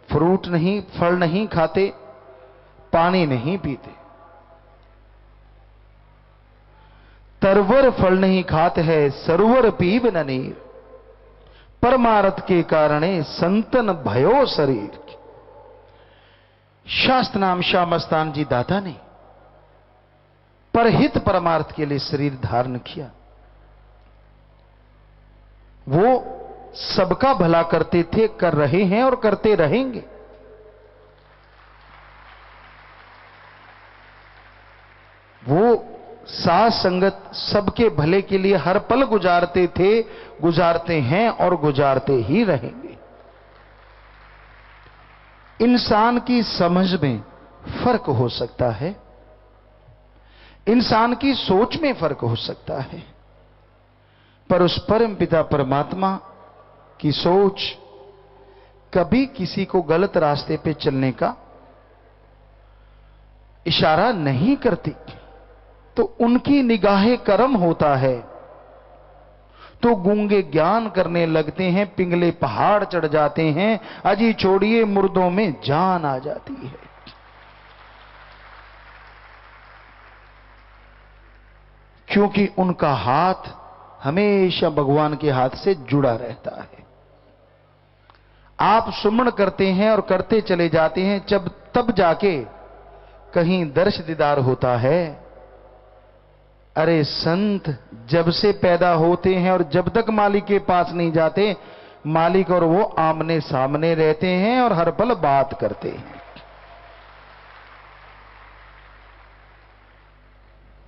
फ्रूट नहीं, फल नहीं खाते, पानी नहीं पीते। तरवर फल नहीं खाते है, सरोवर पीब न नीर, परमार्थ के कारणे संतन भयो शरीर। शास्त्र नाम श्याम मस्तान जी दाता ने परहित परमार्थ के लिए शरीर धारण किया। वो सबका भला करते थे, कर रहे हैं और करते रहेंगे। वो साथ संगत सबके भले के लिए हर पल गुजारते थे, गुजारते हैं और गुजारते ही रहेंगे। इंसान की समझ में फर्क हो सकता है, इंसान की सोच में फर्क हो सकता है, पर उस परम पिता परमात्मा की सोच कभी किसी को गलत रास्ते पे चलने का इशारा नहीं करती। तो उनकी निगाहे करम होता है तो गूंगे ज्ञान करने लगते हैं, पिंगले पहाड़ चढ़ जाते हैं, अजी छोड़िए मुर्दों में जान आ जाती है। क्योंकि उनका हाथ हमेशा भगवान के हाथ से जुड़ा रहता है। आप सुमन करते हैं और करते चले जाते हैं, जब तब जाके कहीं दर्श दीदार होता है। अरे संत जब से पैदा होते हैं और जब तक मालिक के पास नहीं जाते, मालिक और वो आमने सामने रहते हैं और हर पल बात करते हैं।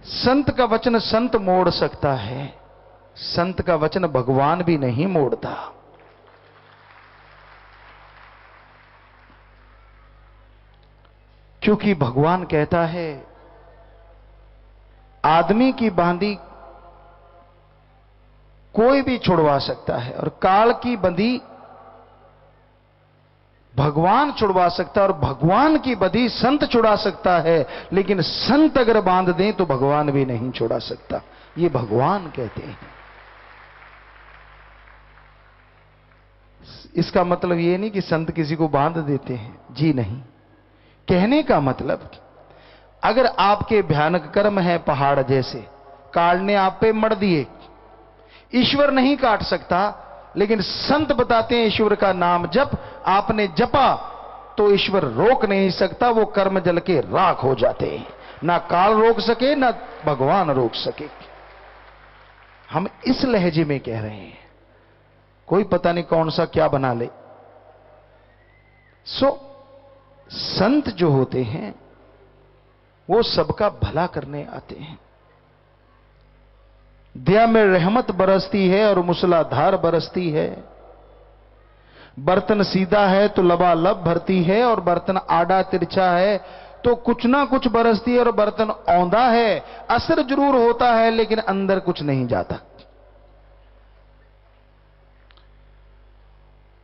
संत का वचन संत मोड़ सकता है, संत का वचन भगवान भी नहीं मोड़ता। क्योंकि भगवान कहता है आदमी की बांधी कोई भी छुड़वा सकता है और काल की बंधी भगवान छुड़वा सकता है, और भगवान की बंधी संत छुड़ा सकता है, लेकिन संत अगर बांध दें तो भगवान भी नहीं छुड़ा सकता। ये भगवान कहते हैं। इसका मतलब ये नहीं कि संत किसी को बांध देते हैं, जी नहीं। कहने का मतलब अगर आपके भयानक कर्म है पहाड़ जैसे, काल ने आप पे मर दिए, ईश्वर नहीं काट सकता, लेकिन संत बताते हैं ईश्वर का नाम जप आपने जपा तो ईश्वर रोक नहीं सकता, वो कर्म जल के राख हो जाते हैं। ना काल रोक सके ना भगवान रोक सके। हम इस लहजे में कह रहे हैं, कोई पता नहीं कौन सा क्या बना ले। संत जो होते हैं वो सबका भला करने आते हैं। दया में रहमत बरसती है और मूसलाधार बरसती है। बर्तन सीधा है तो लबालब भरती है, और बर्तन आड़ा तिरछा है तो कुछ ना कुछ बरसती है। और बर्तन औंधा है, असर जरूर होता है लेकिन अंदर कुछ नहीं जाता।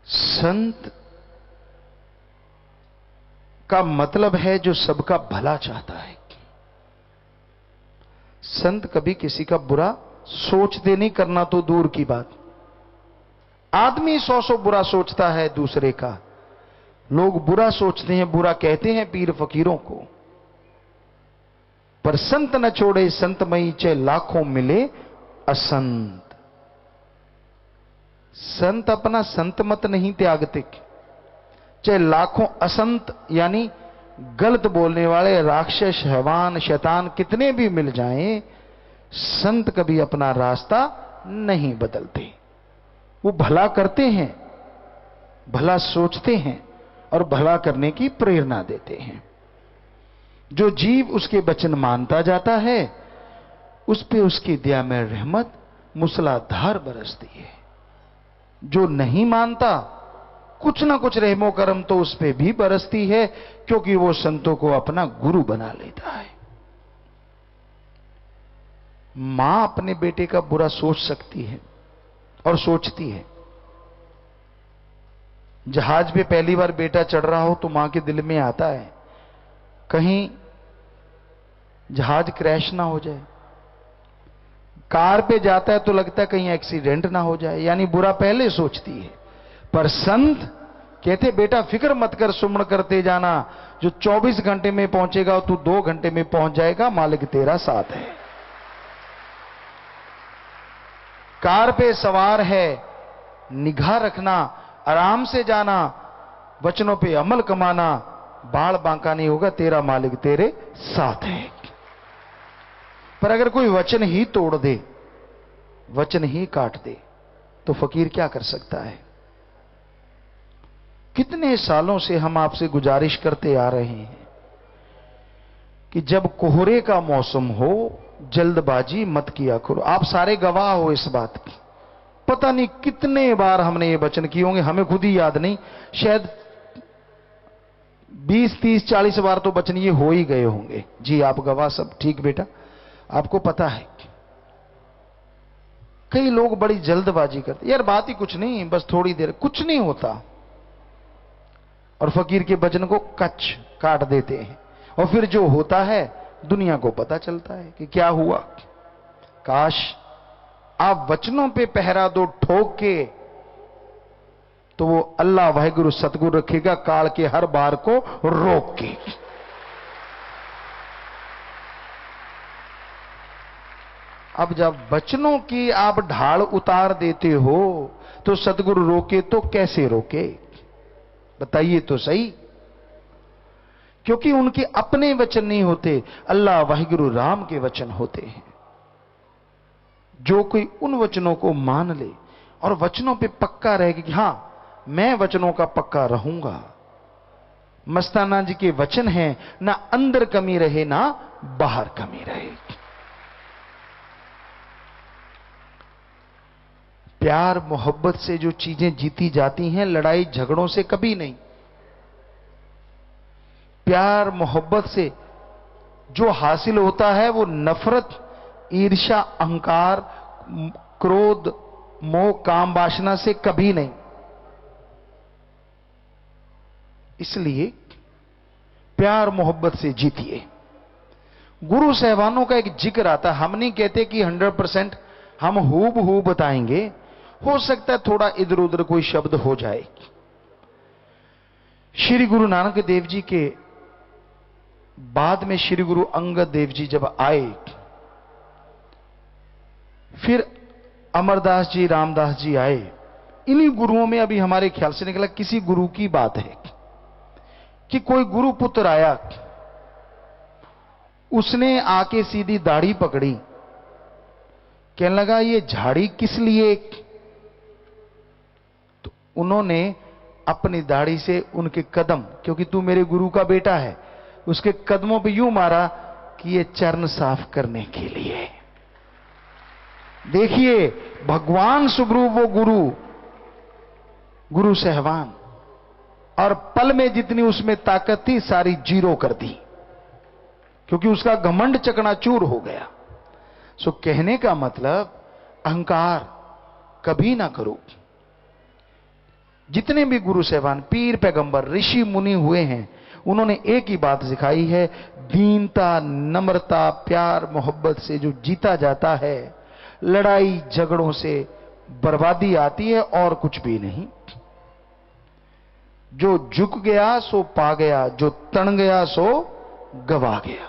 संत का मतलब है जो सबका भला चाहता है। संत कभी किसी का बुरा सोचते नहीं, करना तो दूर की बात। आदमी 100 बुरा सोचता है दूसरे का, लोग बुरा सोचते हैं, बुरा कहते हैं पीर फकीरों को, पर संत न छोड़े संतमयी, चाहे लाखों मिले असंत। संत अपना संत मत नहीं त्यागते, चाहे लाखों असंत यानी गलत बोलने वाले राक्षस, हैवान, शैतान कितने भी मिल जाएं, संत कभी अपना रास्ता नहीं बदलते। वो भला करते हैं, भला सोचते हैं और भला करने की प्रेरणा देते हैं। जो जीव उसके वचन मानता जाता है, उस पे उसकी दया में रहमत मूसलाधार बरसती है। जो नहीं मानता, कुछ ना कुछ रहमो करम तो उस पे भी बरसती है, क्योंकि वो संतों को अपना गुरु बना लेता है। मां अपने बेटे का बुरा सोच सकती है और सोचती है। जहाज पे पहली बार बेटा चढ़ रहा हो तो मां के दिल में आता है कहीं जहाज क्रैश ना हो जाए। कार पे जाता है तो लगता है कहीं एक्सीडेंट ना हो जाए, यानी बुरा पहले सोचती है। पर संत कहते बेटा फिक्र मत कर, सुमन करते जाना, जो 24 घंटे में पहुंचेगा तू 2 घंटे में पहुंच जाएगा, मालिक तेरा साथ है। कार पे सवार है, निगाह रखना, आराम से जाना, वचनों पे अमल कमाना, बाल बांका नहीं होगा, तेरा मालिक तेरे साथ है। पर अगर कोई वचन ही तोड़ दे, वचन ही काट दे, तो फकीर क्या कर सकता है? कितने सालों से हम आपसे गुजारिश करते आ रहे हैं कि जब कोहरे का मौसम हो, जल्दबाजी मत किया करो। आप सारे गवाह हो इस बात की। पता नहीं कितने बार हमने ये वचन किए होंगे, हमें खुद ही याद नहीं, शायद 20, 30, 40 बार तो वचन ये हो ही गए होंगे। जी आप गवाह सब, ठीक बेटा, आपको पता है। कई लोग बड़ी जल्दबाजी करते, यार बात ही कुछ नहीं, बस थोड़ी देर, कुछ नहीं होता, और फकीर के वचन को कच काट देते हैं। और फिर जो होता है दुनिया को पता चलता है कि क्या हुआ। काश आप वचनों पे पहरा दो ठोक के, तो वो अल्लाह वाहिगुरु सतगुरु रखेगा काल के हर बार को रोक के। अब जब वचनों की आप ढाल उतार देते हो तो सतगुरु रोके तो कैसे रोके, बताइए तो सही। क्योंकि उनके अपने वचन नहीं होते, अल्लाह वाहिगुरु राम के वचन होते हैं। जो कोई उन वचनों को मान ले और वचनों पे पक्का रहेगा कि हां मैं वचनों का पक्का रहूंगा। मस्ताना जी के वचन हैं, ना अंदर कमी रहे ना बाहर कमी रहे। प्यार मोहब्बत से जो चीजें जीती जाती हैं, लड़ाई झगड़ों से कभी नहीं। प्यार मोहब्बत से जो हासिल होता है वो नफरत, ईर्ष्या, अहंकार, क्रोध, मोह, काम वासना से कभी नहीं। इसलिए प्यार मोहब्बत से जीतिए। गुरु साहबानों का एक जिक्र आता है, हम नहीं कहते कि 100% हम हूबहू बताएंगे, हो सकता है थोड़ा इधर उधर कोई शब्द हो जाए। श्री गुरु नानक देव जी के बाद में श्री गुरु अंगद देव जी जब आए, फिर अमरदास जी, रामदास जी आए। इन्हीं गुरुओं में अभी हमारे ख्याल से निकला किसी गुरु की बात है कि कोई गुरु पुत्र आया, उसने आके सीधी दाढ़ी पकड़ी, कहने लगा ये झाड़ी किस लिए? तो उन्होंने अपनी दाढ़ी से उनके कदम, क्योंकि तू मेरे गुरु का बेटा है, उसके कदमों पे यूं मारा कि ये चरण साफ करने के लिए। देखिए भगवान स्वरूप वो गुरु साहबान, और पल में जितनी उसमें ताकत थी सारी जीरो कर दी, क्योंकि उसका घमंड चकनाचूर हो गया। सो कहने का मतलब अहंकार कभी ना करो। जितने भी गुरु साहबान, पीर पैगंबर, ऋषि मुनि हुए हैं, उन्होंने एक ही बात सिखाई है, दीनता, नम्रता, प्यार मोहब्बत से जो जीता जाता है, लड़ाई झगड़ों से बर्बादी आती है और कुछ भी नहीं। जो झुक गया सो पा गया, जो तन गया सो गवा गया।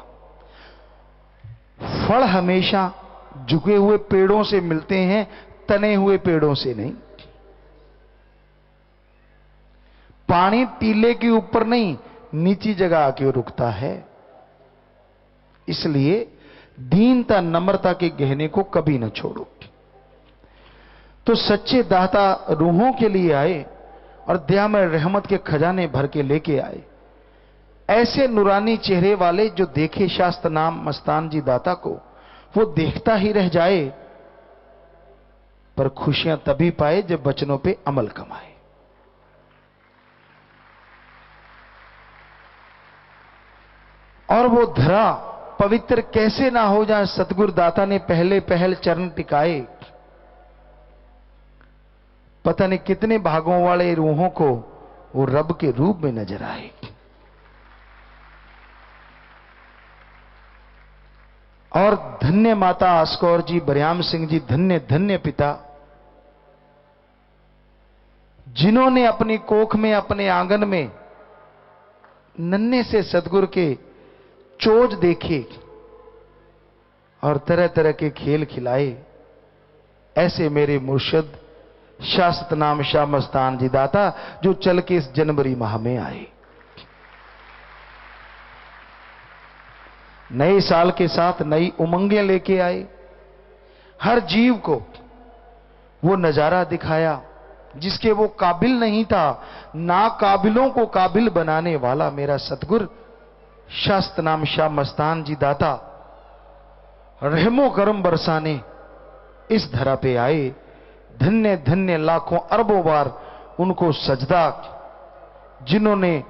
फल हमेशा झुके हुए पेड़ों से मिलते हैं, तने हुए पेड़ों से नहीं। पानी टीले के ऊपर नहीं, नीची जगह आके रुकता है। इसलिए दीनता, नम्रता के गहने को कभी न छोड़ो। तो सच्चे दाता रूहों के लिए आए और दया में रहमत के खजाने भर के लेके आए। ऐसे नूरानी चेहरे वाले जो देखे शास्त्र नाम मस्तान जी दाता को, वो देखता ही रह जाए, पर खुशियां तभी पाए जब वचनों पे अमल कमाए। और वो धरा पवित्र कैसे ना हो जाए, सतगुरु दाता ने पहले पहल चरण टिकाए। पता नहीं कितने भागों वाले रूहों को वो रब के रूप में नजर आए। और धन्य माता आस्कौर जी, बरियाम सिंह जी, धन्य धन्य पिता, जिन्होंने अपनी कोख में, अपने आंगन में नन्हे से सतगुरु के चोज देखे और तरह तरह के खेल खिलाए। ऐसे मेरे मुर्शद शास्त्र नाम शाह मस्तान जी दाता, जो चल के इस जनवरी माह में आए। नए साल के साथ नई उमंगें लेके आए। हर जीव को वो नजारा दिखाया जिसके वो काबिल नहीं था। ना काबिलों को काबिल बनाने वाला मेरा सतगुर शास्त्र नाम शाह मस्तान जी दाता रहमो करम बरसाने इस धरा पे आए। धन्य धन्य लाखों अरबों बार उनको सजदा, जिन्होंने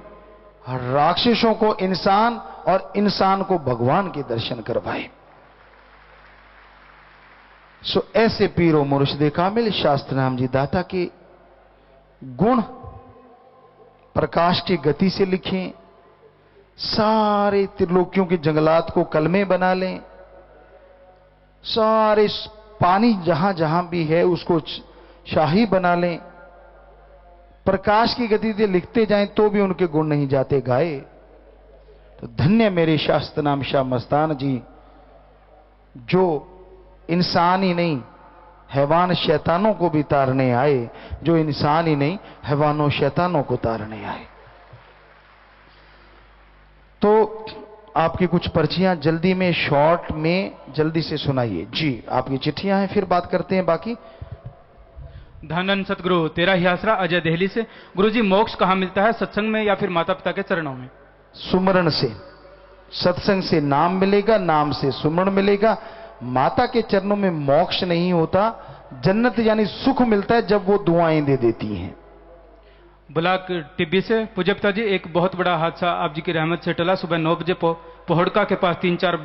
राक्षसों को इंसान और इंसान को भगवान के दर्शन करवाए। सो ऐसे पीरो मुर्शिदे कामिल शास्त्र नाम जी दाता के गुण प्रकाश की गति से लिखें। सारे त्रिलोकियों के जंगलात को कलमे बना लें। सारे पानी जहां जहां भी है उसको शाही बना लें। प्रकाश की गति से लिखते जाएं तो भी उनके गुण नहीं जाते गाए। तो धन्य मेरे शास्त्र नाम शाह मस्तान जी, जो इंसान ही नहीं हैवान शैतानों को भी तारने आए, जो इंसान ही नहीं हैवानों शैतानों को तारने आए। तो आपकी कुछ पर्चियां जल्दी में, शॉर्ट में जल्दी से सुनाइए जी। आपकी चिट्ठियां हैं, फिर बात करते हैं बाकी। धन सतगुरु तेरा ही आसरा, अजय दिल्ली से। गुरुजी, मोक्ष कहां मिलता है, सत्संग में या फिर माता पिता के चरणों में? सुमरण से, सत्संग से नाम मिलेगा, नाम से सुमरण मिलेगा। माता के चरणों में मोक्ष नहीं होता, जन्नत यानी सुख मिलता है जब वो दुआएं दे देती हैं। ब्लॉक टिब्बी से पूज्य पिताजी, एक बहुत बड़ा हादसा आप जी की रहमत से टला। सुबह 9 बजे पोहड़का के पास 3-4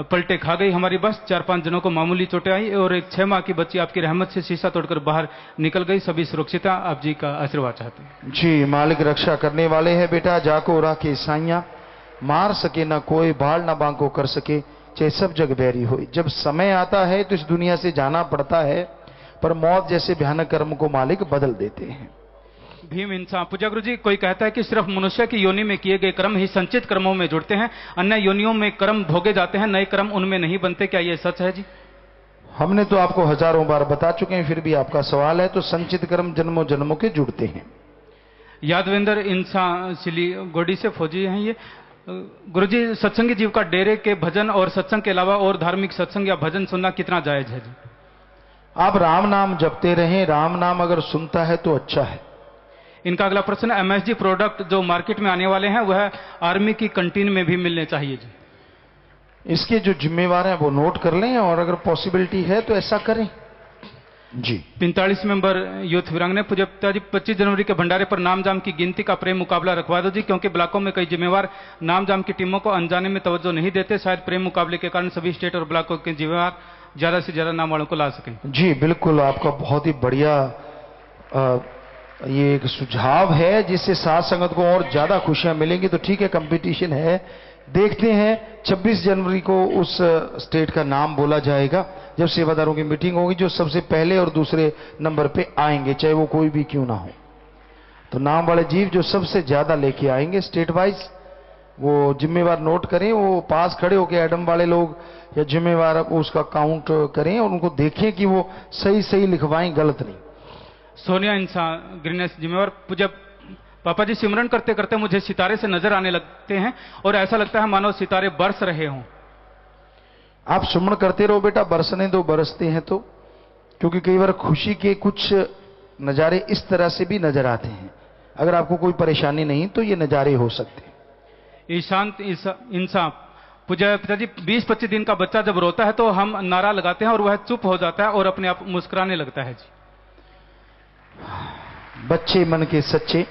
पलटे खा गई हमारी बस। 4-5 जनों को मामूली चोटें आई और एक 6 माह की बच्ची आपकी रहमत से शीशा तोड़कर बाहर निकल गई। सभी सुरक्षित हैं, आप जी का आशीर्वाद चाहते हैं। जी, मालिक रक्षा करने वाले हैं बेटा। जाको राखे साइया, मार सके ना कोई, बाल ना बांको कर सके, चाहे सब जग बैरी हो। जब समय आता है तो इस दुनिया से जाना पड़ता है, पर मौत जैसे भयानक कर्म को मालिक बदल देते हैं। भीम इंसान पूजा गुरु जी, कोई कहता है कि सिर्फ मनुष्य की योनि में किए गए कर्म ही संचित कर्मों में जुड़ते हैं, अन्य योनियों में कर्म भोगे जाते हैं, नए कर्म उनमें नहीं बनते, क्या ये सच है जी? हमने तो आपको हजारों बार बता चुके हैं, फिर भी आपका सवाल है। तो संचित कर्म जन्मों जन्मों के जुड़ते हैं। यादवेंद्र इंसान सिली गोडी से फौजी हैं ये। गुरुजी, सत्संगी जीव का डेरे के भजन और सत्संग के अलावा और धार्मिक सत्संग या भजन सुनना कितना जायज है जी? आप राम नाम जपते रहें, राम नाम अगर सुनता है तो अच्छा है। इनका अगला प्रश्न, एमएसजी प्रोडक्ट जो मार्केट में आने वाले हैं वह आर्मी की कंटीन में भी मिलने चाहिए जी? इसके जो जिम्मेवार हैं वो नोट कर लें और अगर पॉसिबिलिटी है तो ऐसा करें जी। 45 मेंबर यूथ वीरांगने पूज्य पिताजी, 25 जनवरी के भंडारे पर नाम जाम की गिनती का प्रेम मुकाबला रखवा दो जी, क्योंकि ब्लॉकों में कई जिम्मेवार नाम जाम की टीमों को अनजाने में तवज्जो नहीं देते। शायद प्रेम मुकाबले के कारण सभी स्टेट और ब्लॉकों के जिम्मेवार ज्यादा से ज्यादा नाम वालों को ला सकें। जी बिल्कुल, आपका बहुत ही बढ़िया ये एक सुझाव है जिससे साथ संगत को और ज्यादा खुशियां मिलेंगी। तो ठीक है, कंपटीशन है, देखते हैं 26 जनवरी को उस स्टेट का नाम बोला जाएगा जब सेवादारों की मीटिंग होगी, जो सबसे पहले और दूसरे नंबर पे आएंगे, चाहे वो कोई भी क्यों ना हो। तो नाम वाले जीव जो सबसे ज्यादा लेके आएंगे स्टेट वाइज, वो जिम्मेवार नोट करें, वो पास खड़े होकर एडम वाले लोग या जिम्मेवार उसका काउंट करें और उनको देखें कि वो सही सही लिखवाएं, गलत नहीं। सोनिया इंसान ग्रीनेस जिम्मेवार। पूज्य पापा जी, सिमरन करते करते मुझे सितारे से नजर आने लगते हैं और ऐसा लगता है मानो सितारे बरस रहे हों। आप सुमन करते रहो बेटा, बरसने दो, बरसते हैं तो, क्योंकि कई बार खुशी के कुछ नज़ारे इस तरह से भी नजर आते हैं। अगर आपको कोई परेशानी नहीं तो ये नज़ारे हो सकते हैं। ईशांत इंसान। पूज्य पिताजी, 20-25 दिन का बच्चा जब रोता है तो हम नारा लगाते हैं और वह चुप हो जाता है और अपने आप मुस्कुराने लगता है जी। बच्चे मन के सच्चे,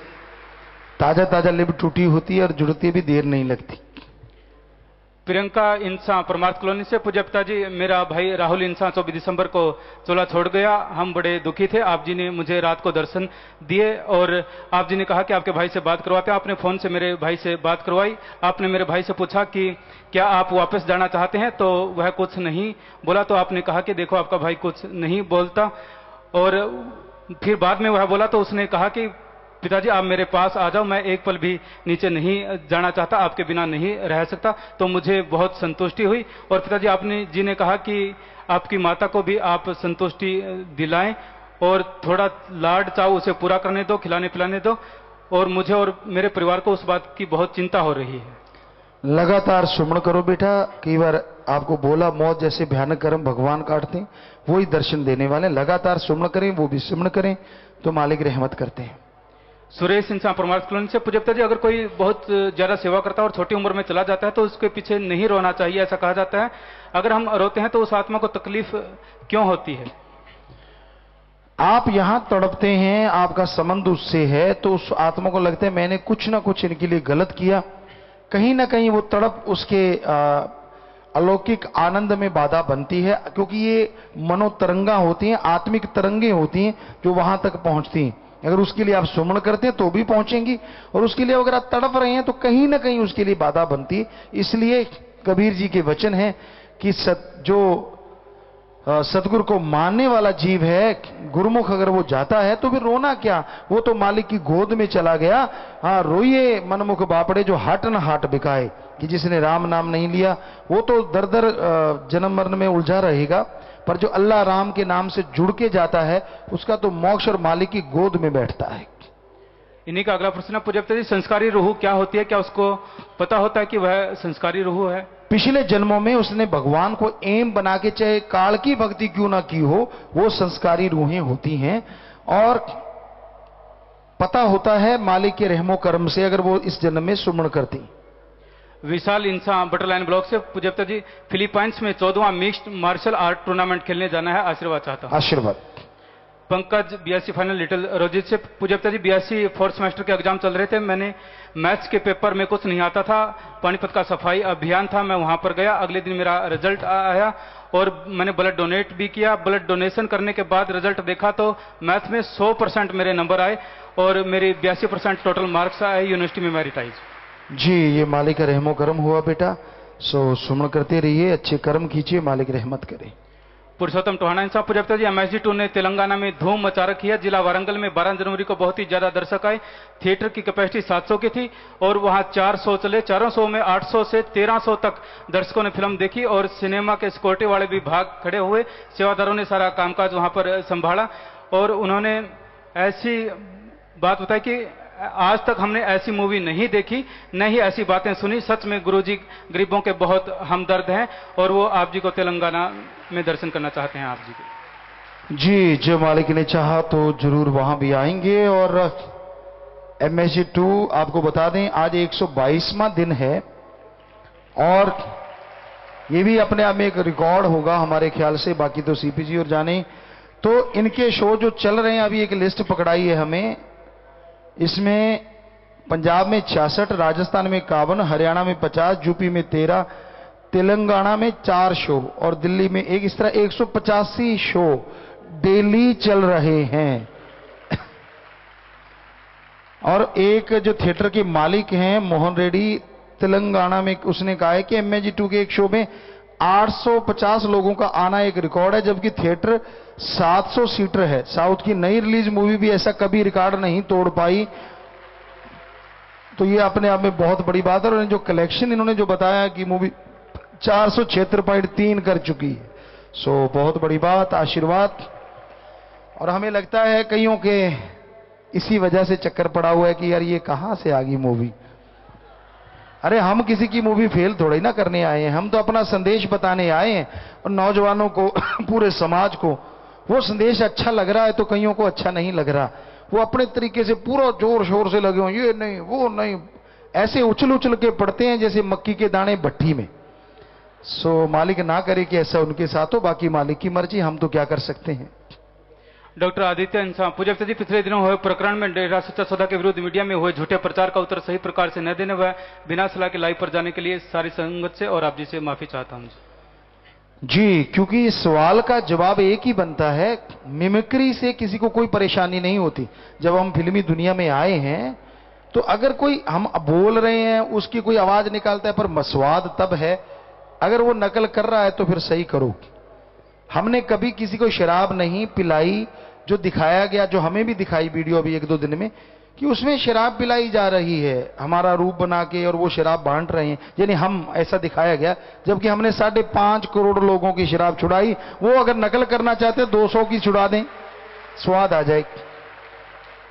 ताजा ताजा लिब टूटी होती है और जुड़ती भी देर नहीं लगती। प्रियंका इंसान परमार्थ कॉलोनी से। पूज्य पिताजी, मेरा भाई राहुल इंसान 24 दिसंबर को चोला छोड़ गया। हम बड़े दुखी थे। आप जी ने मुझे रात को दर्शन दिए और आप जी ने कहा कि आपके भाई से बात करवाते हैं। आपने फोन से मेरे भाई से बात करवाई। आपने मेरे भाई से पूछा कि क्या आप वापस जाना चाहते हैं, तो वह कुछ नहीं बोला। तो आपने कहा कि देखो आपका भाई कुछ नहीं बोलता, और फिर बाद में वह बोला तो उसने कहा कि पिताजी आप मेरे पास आ जाओ, मैं एक पल भी नीचे नहीं जाना चाहता, आपके बिना नहीं रह सकता। तो मुझे बहुत संतुष्टि हुई। और पिताजी आपने जी ने कहा कि आपकी माता को भी आप संतुष्टि दिलाएं और थोड़ा लाड चाव उसे पूरा करने दो, खिलाने पिलाने दो। और मुझे और मेरे परिवार को उस बात की बहुत चिंता हो रही है। लगातार सुमन करो बेटा। कई बार आपको बोला मौत जैसे भयानक कर्म भगवान काटते हैं, वही दर्शन देने वाले। लगातार सुमन करें, वो भी सुमन करें तो मालिक रहमत करते हैं। सुरेश इंसान परमार्थ कॉलोनी से। पूज्य पिताजी, अगर कोई बहुत ज्यादा सेवा करता है और छोटी उम्र में चला जाता है तो उसके पीछे नहीं रोना चाहिए, ऐसा कहा जाता है। अगर हम रोते हैं तो उस आत्मा को तकलीफ क्यों होती है? आप यहां तड़पते हैं, आपका संबंध उससे है, तो उस आत्मा को लगता है मैंने कुछ ना कुछ इनके लिए गलत किया। कहीं ना कहीं वो तड़प उसके अलौकिक आनंद में बाधा बनती है, क्योंकि ये मनोतरंगा होती हैं, आत्मिक तरंगे होती हैं जो वहां तक पहुंचती हैं। अगर उसके लिए आप सुमन करते हैं तो भी पहुंचेंगी, और उसके लिए अगर आप तड़प रहे हैं तो कहीं ना कहीं उसके लिए बाधा बनती है। इसलिए कबीर जी के वचन है कि जो सतगुरु को मानने वाला जीव है, गुरुमुख अगर वो जाता है तो फिर रोना क्या, वो तो मालिक की गोद में चला गया। हाँ, रोइए मनमुख बापड़े जो हाट न हाट बिकाए, कि जिसने राम नाम नहीं लिया वो तो दर दर जन्म मरण में उलझा रहेगा, पर जो अल्लाह राम के नाम से जुड़ के जाता है उसका तो मोक्ष और मालिक की गोद में बैठता है। इन्हीं का अगला प्रश्न। पूज्य पिताजी, संस्कारी रूह क्या होती है? क्या उसको पता होता है कि वह संस्कारी रूह है? पिछले जन्मों में उसने भगवान को एम बना के चाहे काल की भक्ति क्यों ना की हो, वो संस्कारी रूहें होती हैं। और पता होता है मालिक के रहमो कर्म से अगर वो इस जन्म में सुमन करती। विशाल इंसान बटरलाइन ब्लॉक से। पूज्य पिताजी, फिलीपाइंस में 14वां मिक्स्ड मार्शल आर्ट टूर्नामेंट खेलने जाना है, आशीर्वाद चाहता हूं। आशीर्वाद। Pankaj BSc final little Rojit से। पूज्य पिताजी, बीएससी फोर्थ सेमेस्टर के एग्जाम चल रहे थे, मैंने मैथ्स के पेपर में कुछ नहीं आता था, पानीपत का सफाई अभियान था, मैं वहां पर गया, अगले दिन मेरा रिजल्ट आया और मैंने ब्लड डोनेट भी किया। ब्लड डोनेशन करने के बाद रिजल्ट देखा तो मैथ में 100% मेरे नंबर आए और मेरे 82% टोटल मार्क्स आए, यूनिवर्सिटी में मेरिटाइज। जी, ये मालिक का रहमो करम हुआ बेटा। सो सुमन करते रहिए, अच्छे कर्म कीजिए, मालिक रहमत करे। पुरुषोत्तम टोहाना साहब। पूज्य पिताजी, MSD2 ने तेलंगाना में धूम मचा रखी है। जिला वारंगल में 12 जनवरी को बहुत ही ज्यादा दर्शक आए। थिएटर की कैपेसिटी 700 की थी और वहां 4 शो चले। 4 शो में 800 से 1300 तक दर्शकों ने फिल्म देखी और सिनेमा के सिक्योरिटी वाले भी भाग खड़े हुए। सेवादारों ने सारा कामकाज वहां पर संभाला और उन्होंने ऐसी बात बताई कि आज तक हमने ऐसी मूवी नहीं देखी, न ही ऐसी बातें सुनी। सच में गुरुजी गरीबों के बहुत हमदर्द हैं और वो आप जी को तेलंगाना में दर्शन करना चाहते हैं आप जी के। जी, जो मालिक ने चाहा तो जरूर वहां भी आएंगे। और MSD2 आपको बता दें आज 122वां दिन है और ये भी अपने आप में एक रिकॉर्ड होगा हमारे ख्याल से, बाकी तो CPG और जाने। तो इनके शो जो चल रहे हैं, अभी एक लिस्ट पकड़ाई है हमें, इसमें पंजाब में 66, राजस्थान में 51, हरियाणा में 50, यूपी में 13, तेलंगाना में 4 शो और दिल्ली में 1, इस तरह 185 शो डेली चल रहे हैं। और एक जो थिएटर के मालिक हैं मोहन रेड्डी, तेलंगाना में, उसने कहा है कि MAG2 के एक शो में 850 लोगों का आना एक रिकॉर्ड है, जबकि थिएटर 700 सीटर है। साउथ की नई रिलीज मूवी भी ऐसा कभी रिकॉर्ड नहीं तोड़ पाई। तो ये अपने आप में बहुत बड़ी बात है। और जो कलेक्शन इन्होंने जो बताया कि मूवी 476.3 कर चुकी है, सो बहुत बड़ी बात, आशीर्वाद। और हमें लगता है कईयों के इसी वजह से चक्कर पड़ा हुआ है कि यार ये कहां से आ गई मूवी। अरे हम किसी की मूवी फेल थोड़ी ना करने आए हैं, हम तो अपना संदेश बताने आए हैं और नौजवानों को पूरे समाज को वो संदेश अच्छा लग रहा है तो कईयों को अच्छा नहीं लग रहा। वो अपने तरीके से पूरा जोर शोर से लगे हो, ये नहीं वो नहीं, ऐसे उछल उछल के पड़ते हैं जैसे मक्की के दाने भट्टी में। सो मालिक ना करे कि ऐसा उनके साथ हो, बाकी मालिक की मर्जी, हम तो क्या कर सकते हैं। डॉक्टर आदित्य इंसान, पूज्य जी, पिछले दिनों हुए प्रकरण में डेरा सच्चा सौदा के विरुद्ध मीडिया में हुए झूठे प्रचार का उत्तर सही प्रकार से न देने व बिना सलाह के लाइव पर जाने के लिए सारी संगत से और आप जी से माफी चाहता हूं जी। क्योंकि इस सवाल का जवाब एक ही बनता है, मिमिक्री से किसी को कोई परेशानी नहीं होती। जब हम फिल्मी दुनिया में आए हैं तो अगर कोई हम बोल रहे हैं उसकी कोई आवाज निकालता है, पर मसवाद तब है अगर वो नकल कर रहा है तो फिर सही करो। हमने कभी किसी को शराब नहीं पिलाई, जो दिखाया गया, जो हमें भी दिखाई वीडियो अभी 1-2 दिन में, कि उसमें शराब पिलाई जा रही है, हमारा रूप बना के, और वो शराब बांट रहे हैं, यानी हम ऐसा दिखाया गया, जबकि हमने 5.5 करोड़ लोगों की शराब छुड़ाई। वो अगर नकल करना चाहते 200 की छुड़ा दें, स्वाद आ जाए।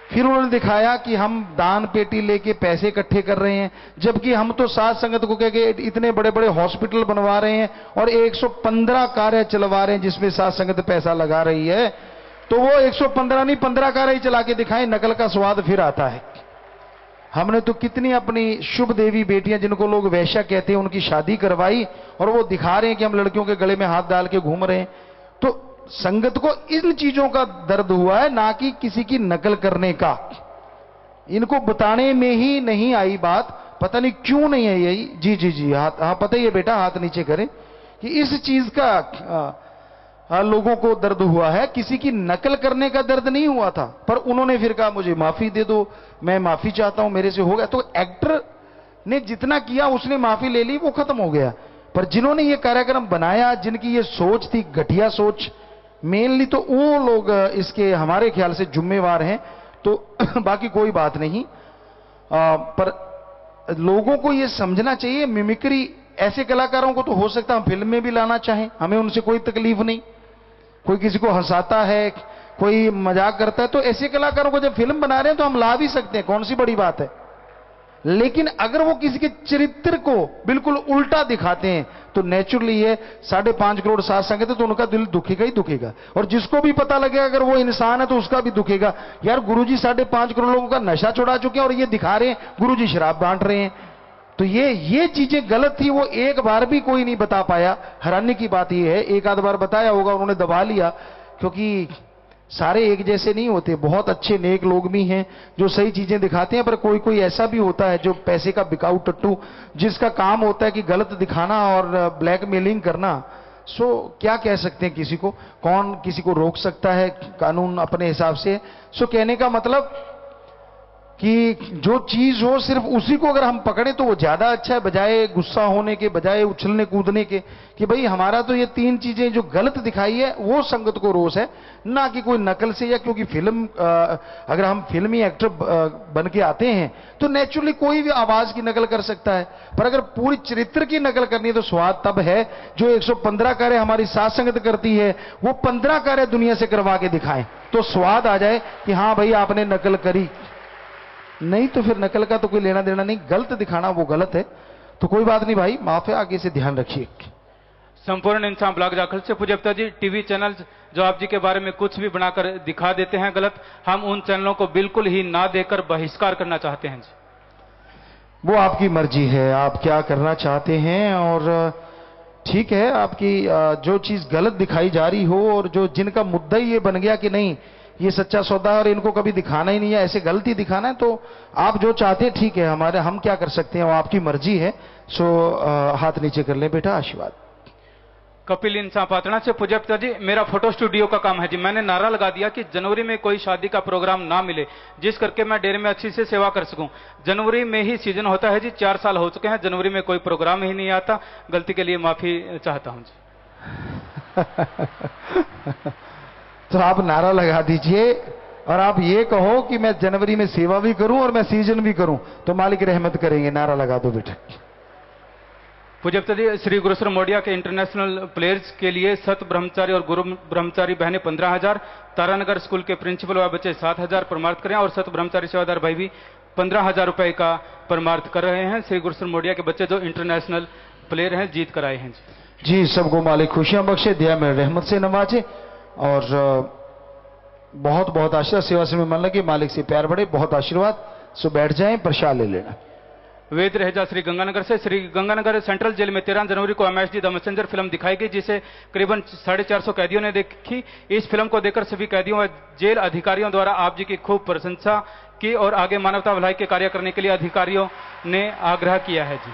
फिर उन्होंने दिखाया कि हम दान पेटी लेके पैसे इकट्ठे कर रहे हैं, जबकि हम तो साध संगत को कह के इतने बड़े बड़े हॉस्पिटल बनवा रहे हैं और 115 कार्य चलवा रहे हैं जिसमें साध संगत पैसा लगा रही है। तो वो 115 नहीं 15 कार्य ही चला के दिखाएं, नकल का स्वाद फिर आता है। हमने तो कितनी अपनी शुभ देवी बेटियां जिनको लोग वैश्या कहते हैं उनकी शादी करवाई और वो दिखा रहे हैं कि हम लड़कियों के गले में हाथ डाल के घूम रहे हैं। तो संगत को इन चीजों का दर्द हुआ है, ना कि किसी की नकल करने का। इनको बताने में ही नहीं आई बात, पता नहीं क्यों नहीं है यही। जी जी जी, हाथ, हाँ पता ही है बेटा, हाथ नीचे करें, कि इस चीज का लोगों को दर्द हुआ है, किसी की नकल करने का दर्द नहीं हुआ था। पर उन्होंने फिर कहा मुझे माफी दे दो, मैं माफी चाहता हूं, मेरे से हो गया। तो एक्टर ने जितना किया उसने माफी ले ली, वो खत्म हो गया। पर जिन्होंने ये कार्यक्रम बनाया, जिनकी ये सोच थी घटिया सोच, मेनली तो वो लोग इसके हमारे ख्याल से जिम्मेवार हैं। तो बाकी कोई बात नहीं, पर लोगों को ये समझना चाहिए, मिमिक्री ऐसे कलाकारों को तो हो सकता है हम फिल्म में भी लाना चाहें, हमें उनसे कोई तकलीफ नहीं। कोई किसी को हंसाता है, कोई मजाक करता है, तो ऐसे कलाकारों को जब फिल्म बना रहे हैं तो हम ला भी सकते हैं, कौन सी बड़ी बात है। लेकिन अगर वो किसी के चरित्र को बिल्कुल उल्टा दिखाते हैं तो नेचुरली ये 5.5 करोड़ साथ संगत है तो उनका दिल दुखेगा ही दुखेगा। और जिसको भी पता लगेगा अगर वो इंसान है तो उसका भी दुखेगा। यार गुरुजी 5.5 करोड़ लोगों का नशा छुड़ा चुके हैं और ये दिखा रहे हैं गुरुजी शराब बांट रहे हैं। तो ये चीजें गलत थी, वो एक बार भी कोई नहीं बता पाया। हैरानी की बात ये है, एक आध बार बताया होगा, उन्होंने दबा लिया, क्योंकि सारे एक जैसे नहीं होते। बहुत अच्छे नेक लोग भी हैं जो सही चीजें दिखाते हैं, पर कोई कोई ऐसा भी होता है जो पैसे का बिकाऊ टट्टू, जिसका काम होता है कि गलत दिखाना और ब्लैकमेलिंग करना। सो क्या कह सकते हैं, किसी को कौन किसी को रोक सकता है, कानून अपने हिसाब से। सो कहने का मतलब कि जो चीज हो सिर्फ उसी को अगर हम पकड़े तो वो ज्यादा अच्छा है, बजाय गुस्सा होने के, बजाय उछलने कूदने के, कि भाई हमारा तो ये 3 चीजें जो गलत दिखाई है वो संगत को रोष है, ना कि कोई नकल से। या क्योंकि फिल्म अगर हम फिल्मी एक्टर बन के आते हैं तो नेचुरली कोई भी आवाज की नकल कर सकता है, पर अगर पूरी चरित्र की नकल करनी है तो स्वाद तब है जो 115 कार्य हमारी साथ संगत करती है वो 15 कार्य दुनिया से करवा के दिखाएं, तो स्वाद आ जाए कि हाँ भाई आपने नकल करी। नहीं तो फिर नकल का तो कोई लेना देना नहीं, गलत दिखाना वो गलत है। तो कोई बात नहीं भाई, माफ है, आगे से ध्यान रखिए। संपूर्ण इंसान ब्लॉग जाखल से पूज्य पिता जी, टीवी चैनल जो आप जी के बारे में कुछ भी बनाकर दिखा देते हैं गलत, हम उन चैनलों को बिल्कुल ही ना देकर बहिष्कार करना चाहते हैं जी। वो आपकी मर्जी है, आप क्या करना चाहते हैं। और ठीक है, आपकी जो चीज गलत दिखाई जा रही हो और जो जिनका मुद्दा ही ये बन गया कि नहीं ये सच्चा सौदा है और इनको कभी दिखाना ही नहीं है, ऐसे गलती दिखाना है, तो आप जो चाहते हैं ठीक है, हम क्या कर सकते हैं, वो आपकी मर्जी है। सो हाथ नीचे कर लें बेटा, आशीर्वाद। कपिल इंसान पात्रणा से। पूज्य पिताजी, मेरा फोटो स्टूडियो का काम है जी। मैंने नारा लगा दिया कि जनवरी में कोई शादी का प्रोग्राम ना मिले, जिस करके मैं डेरे में अच्छी से सेवा कर सकूं। जनवरी में ही सीजन होता है जी, 4 साल हो चुके हैं, जनवरी में कोई प्रोग्राम ही नहीं आता। गलती के लिए माफी चाहता हूं जी। तो आप नारा लगा दीजिए और आप ये कहो कि मैं जनवरी में सेवा भी करूं और मैं सीजन भी करूं, तो मालिक रहमत करेंगे। नारा लगा दो बेटा। पूज्य पिताजी, श्री गुरुसर मोडिया के इंटरनेशनल प्लेयर्स के लिए सत ब्रह्मचारी और गुरु ब्रह्मचारी बहनें 15,000, तारानगर स्कूल के प्रिंसिपल व बच्चे 7,000 परमार्थ करें और सत ब्रह्मचारी सेवादार भाई भी 15,000 रुपए का परमार्थ कर रहे हैं। श्री गुरुसर मोडिया के बच्चे जो इंटरनेशनल प्लेयर हैं, जीत कर आए हैं जी। सबको मालिक खुशियां बख्शे, दया में रहमत से नवाजे और बहुत बहुत आशीर्वाद। सेवा से में मन लगे, मालिक से प्यार बढ़े, बहुत आशीर्वाद। सो बैठ जाएं, प्रसाद ले लेना। वेद रहेजा श्री गंगानगर से। श्री गंगानगर सेंट्रल जेल में 13 जनवरी को एमएसडी द मैसेंजर फिल्म दिखाई गई, जिसे करीबन 450 कैदियों ने देखी। इस फिल्म को देखकर सभी कैदियों व जेल अधिकारियों द्वारा आप जी की खूब प्रशंसा की और आगे मानवता भलाई के कार्य करने के लिए अधिकारियों ने आग्रह किया है जी।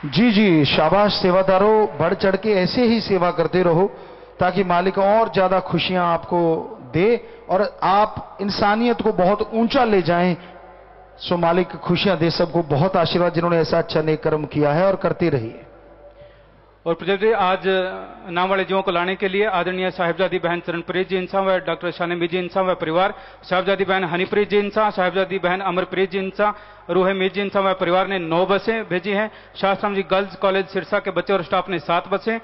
जी जी, शाबाश सेवादारों, बढ़ चढ़ के ऐसे ही सेवा करते रहो ताकि मालिक और ज्यादा खुशियां आपको दे और आप इंसानियत को बहुत ऊंचा ले जाएं। सो मालिक खुशियां दे सबको, बहुत आशीर्वाद जिन्होंने ऐसा अच्छा नेक कर्म किया है और करते रहिए। और प्रदीप जी, आज नाम वाले जीवों को लाने के लिए आदरणीय साहिबजादी बहन चरणप्रीत जी इंसा व डॉक्टर शानवी जी इंसा व परिवार, साहिबजादी बहन हनीप्रीत जी इंसा, साहिबजादी बहन अमरप्रीत जी इंसा, रूहे मीर जी इंसा व परिवार ने 9 बसें भेजी हैं। शास्त्राम जी गर्ल्स कॉलेज सिरसा के बच्चे और स्टाफ ने 7 बसें,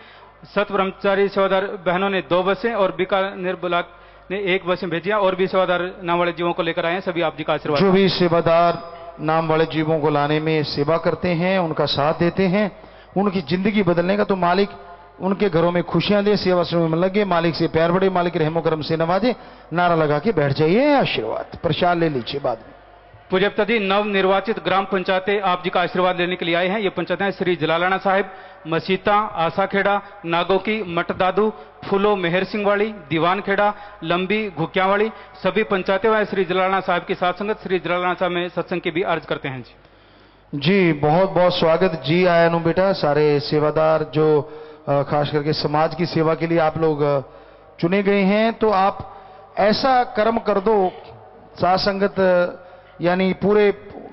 सत ब्रह्मचारी सेवादार बहनों ने 2 बसें और बीकानेर ब्लॉक ने 1 बसें भेजी। और भी सेवादार नाम वाले जीवों को लेकर आए हैं, सभी आप जी का आशीर्वाद। जो भी सेवादार नाम वाले जीवों को लाने में सेवा करते हैं, उनका साथ देते हैं, उनकी जिंदगी बदलने का, तो मालिक उनके घरों में खुशियां दे, सेवा से में लगे, मालिक से प्यार बढ़े, मालिक रहमो करम से नवाजे। नारा लगा के बैठ जाइए, आशीर्वाद प्रसाद ले लीजिए बाद में। पूज्य पिताजी, नव निर्वाचित ग्राम पंचायतें आप जी का आशीर्वाद लेने के लिए आए हैं। ये पंचायतें श्री जलालाना साहिब, मसीता, आसाखेड़ा, नागोकी, मटदादू, फूलो, मेहर सिंह वाली, दीवान खेड़ा, लंबी, घुकियावाड़ी, सभी पंचायतें व श्री जलालाना साहिब की साथ संगत श्री जलालाना साहब में सत्संग की भी अर्ज करते हैं जी। जी बहुत बहुत स्वागत जी। आया नु बेटा, सारे सेवादार जो खास करके समाज की सेवा के लिए आप लोग चुने गए हैं, तो आप ऐसा कर्म कर दो, साथ संगत यानी पूरे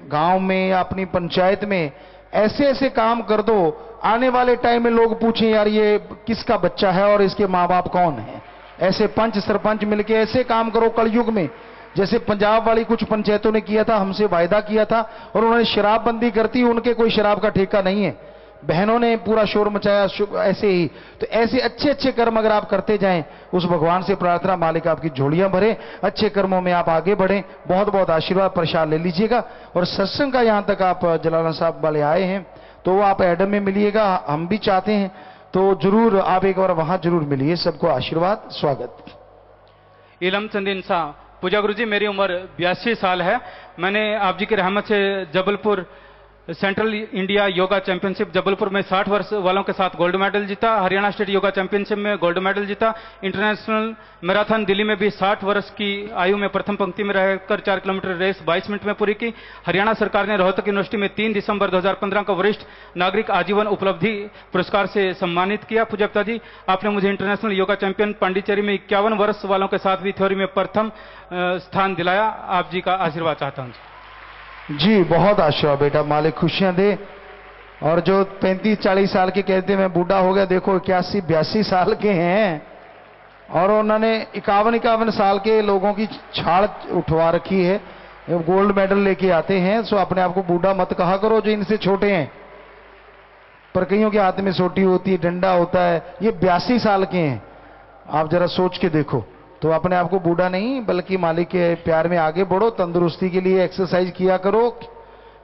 गांव में या अपनी पंचायत में ऐसे ऐसे काम कर दो, आने वाले टाइम में लोग पूछें यार ये किसका बच्चा है और इसके माँ बाप कौन है। ऐसे पंच सरपंच मिलके ऐसे काम करो कलयुग में, जैसे पंजाब वाली कुछ पंचायतों ने किया था, हमसे वायदा किया था और उन्होंने शराबबंदी करती, उनके कोई शराब का ठेका नहीं है, बहनों ने पूरा शोर मचाया। ऐसे ही तो ऐसे अच्छे अच्छे कर्म अगर आप करते जाएं, उस भगवान से प्रार्थना मालिक आपकी झोलियां भरे, अच्छे कर्मों में आप आगे बढ़ें। बहुत बहुत आशीर्वाद प्रसाद ले लीजिएगा। और सत्संग का यहां तक आप जलालाना साहब वाले आए हैं, तो वो आप एडम में मिलिएगा, हम भी चाहते हैं, तो जरूर आप एक बार वहां जरूर मिलिए। सबको आशीर्वाद, स्वागत। इलम चंद इंसा। पूजा गुरु जी, मेरी उम्र 82 साल है। मैंने आप जी की रहमत से Jabalpur central India yoga championship Jabalpur में 60 वर्ष वालों के साथ गोल्ड मेडल जीता, हरियाणा स्टेट योगा चैंपियनशिप में गोल्ड मेडल जीता, इंटरनेशनल मैराथन दिल्ली में भी 60 वर्ष की आयु में प्रथम पंक्ति में रहकर 4 किलोमीटर रेस 22 मिनट में पूरी की। हरियाणा सरकार ने रोहतक यूनिवर्सिटी में 3 दिसंबर 2015 को वरिष्ठ नागरिक आजीवन उपलब्धि पुरस्कार से सम्मानित किया। पूज्य पिताजी, आपने मुझे इंटरनेशनल योगा चैंपियन पांडिचेरी में 51 वर्ष वालों के साथ भी थ्योरी में प्रथम स्थान दिलाया। आप जी का आशीर्वाद चाहता हूं जी। बहुत आशीर्वाद बेटा, मालिक खुशियां दे। और जो 35-40 साल के कहते मैं बूढ़ा हो गया, देखो 81-82 साल के हैं और उन्होंने 51 साल के लोगों की छाड़ उठवा रखी है, गोल्ड मेडल लेके आते हैं। सो अपने आप को बूढ़ा मत कहा करो जो इनसे छोटे हैं, पर कईयों के हाथ में सोटी होती है, डंडा होता है, ये 82 साल के हैं। आप जरा सोच के देखो, तो अपने आप को बूढ़ा नहीं बल्कि मालिक के प्यार में आगे बढ़ो। तंदुरुस्ती के लिए एक्सरसाइज किया करो,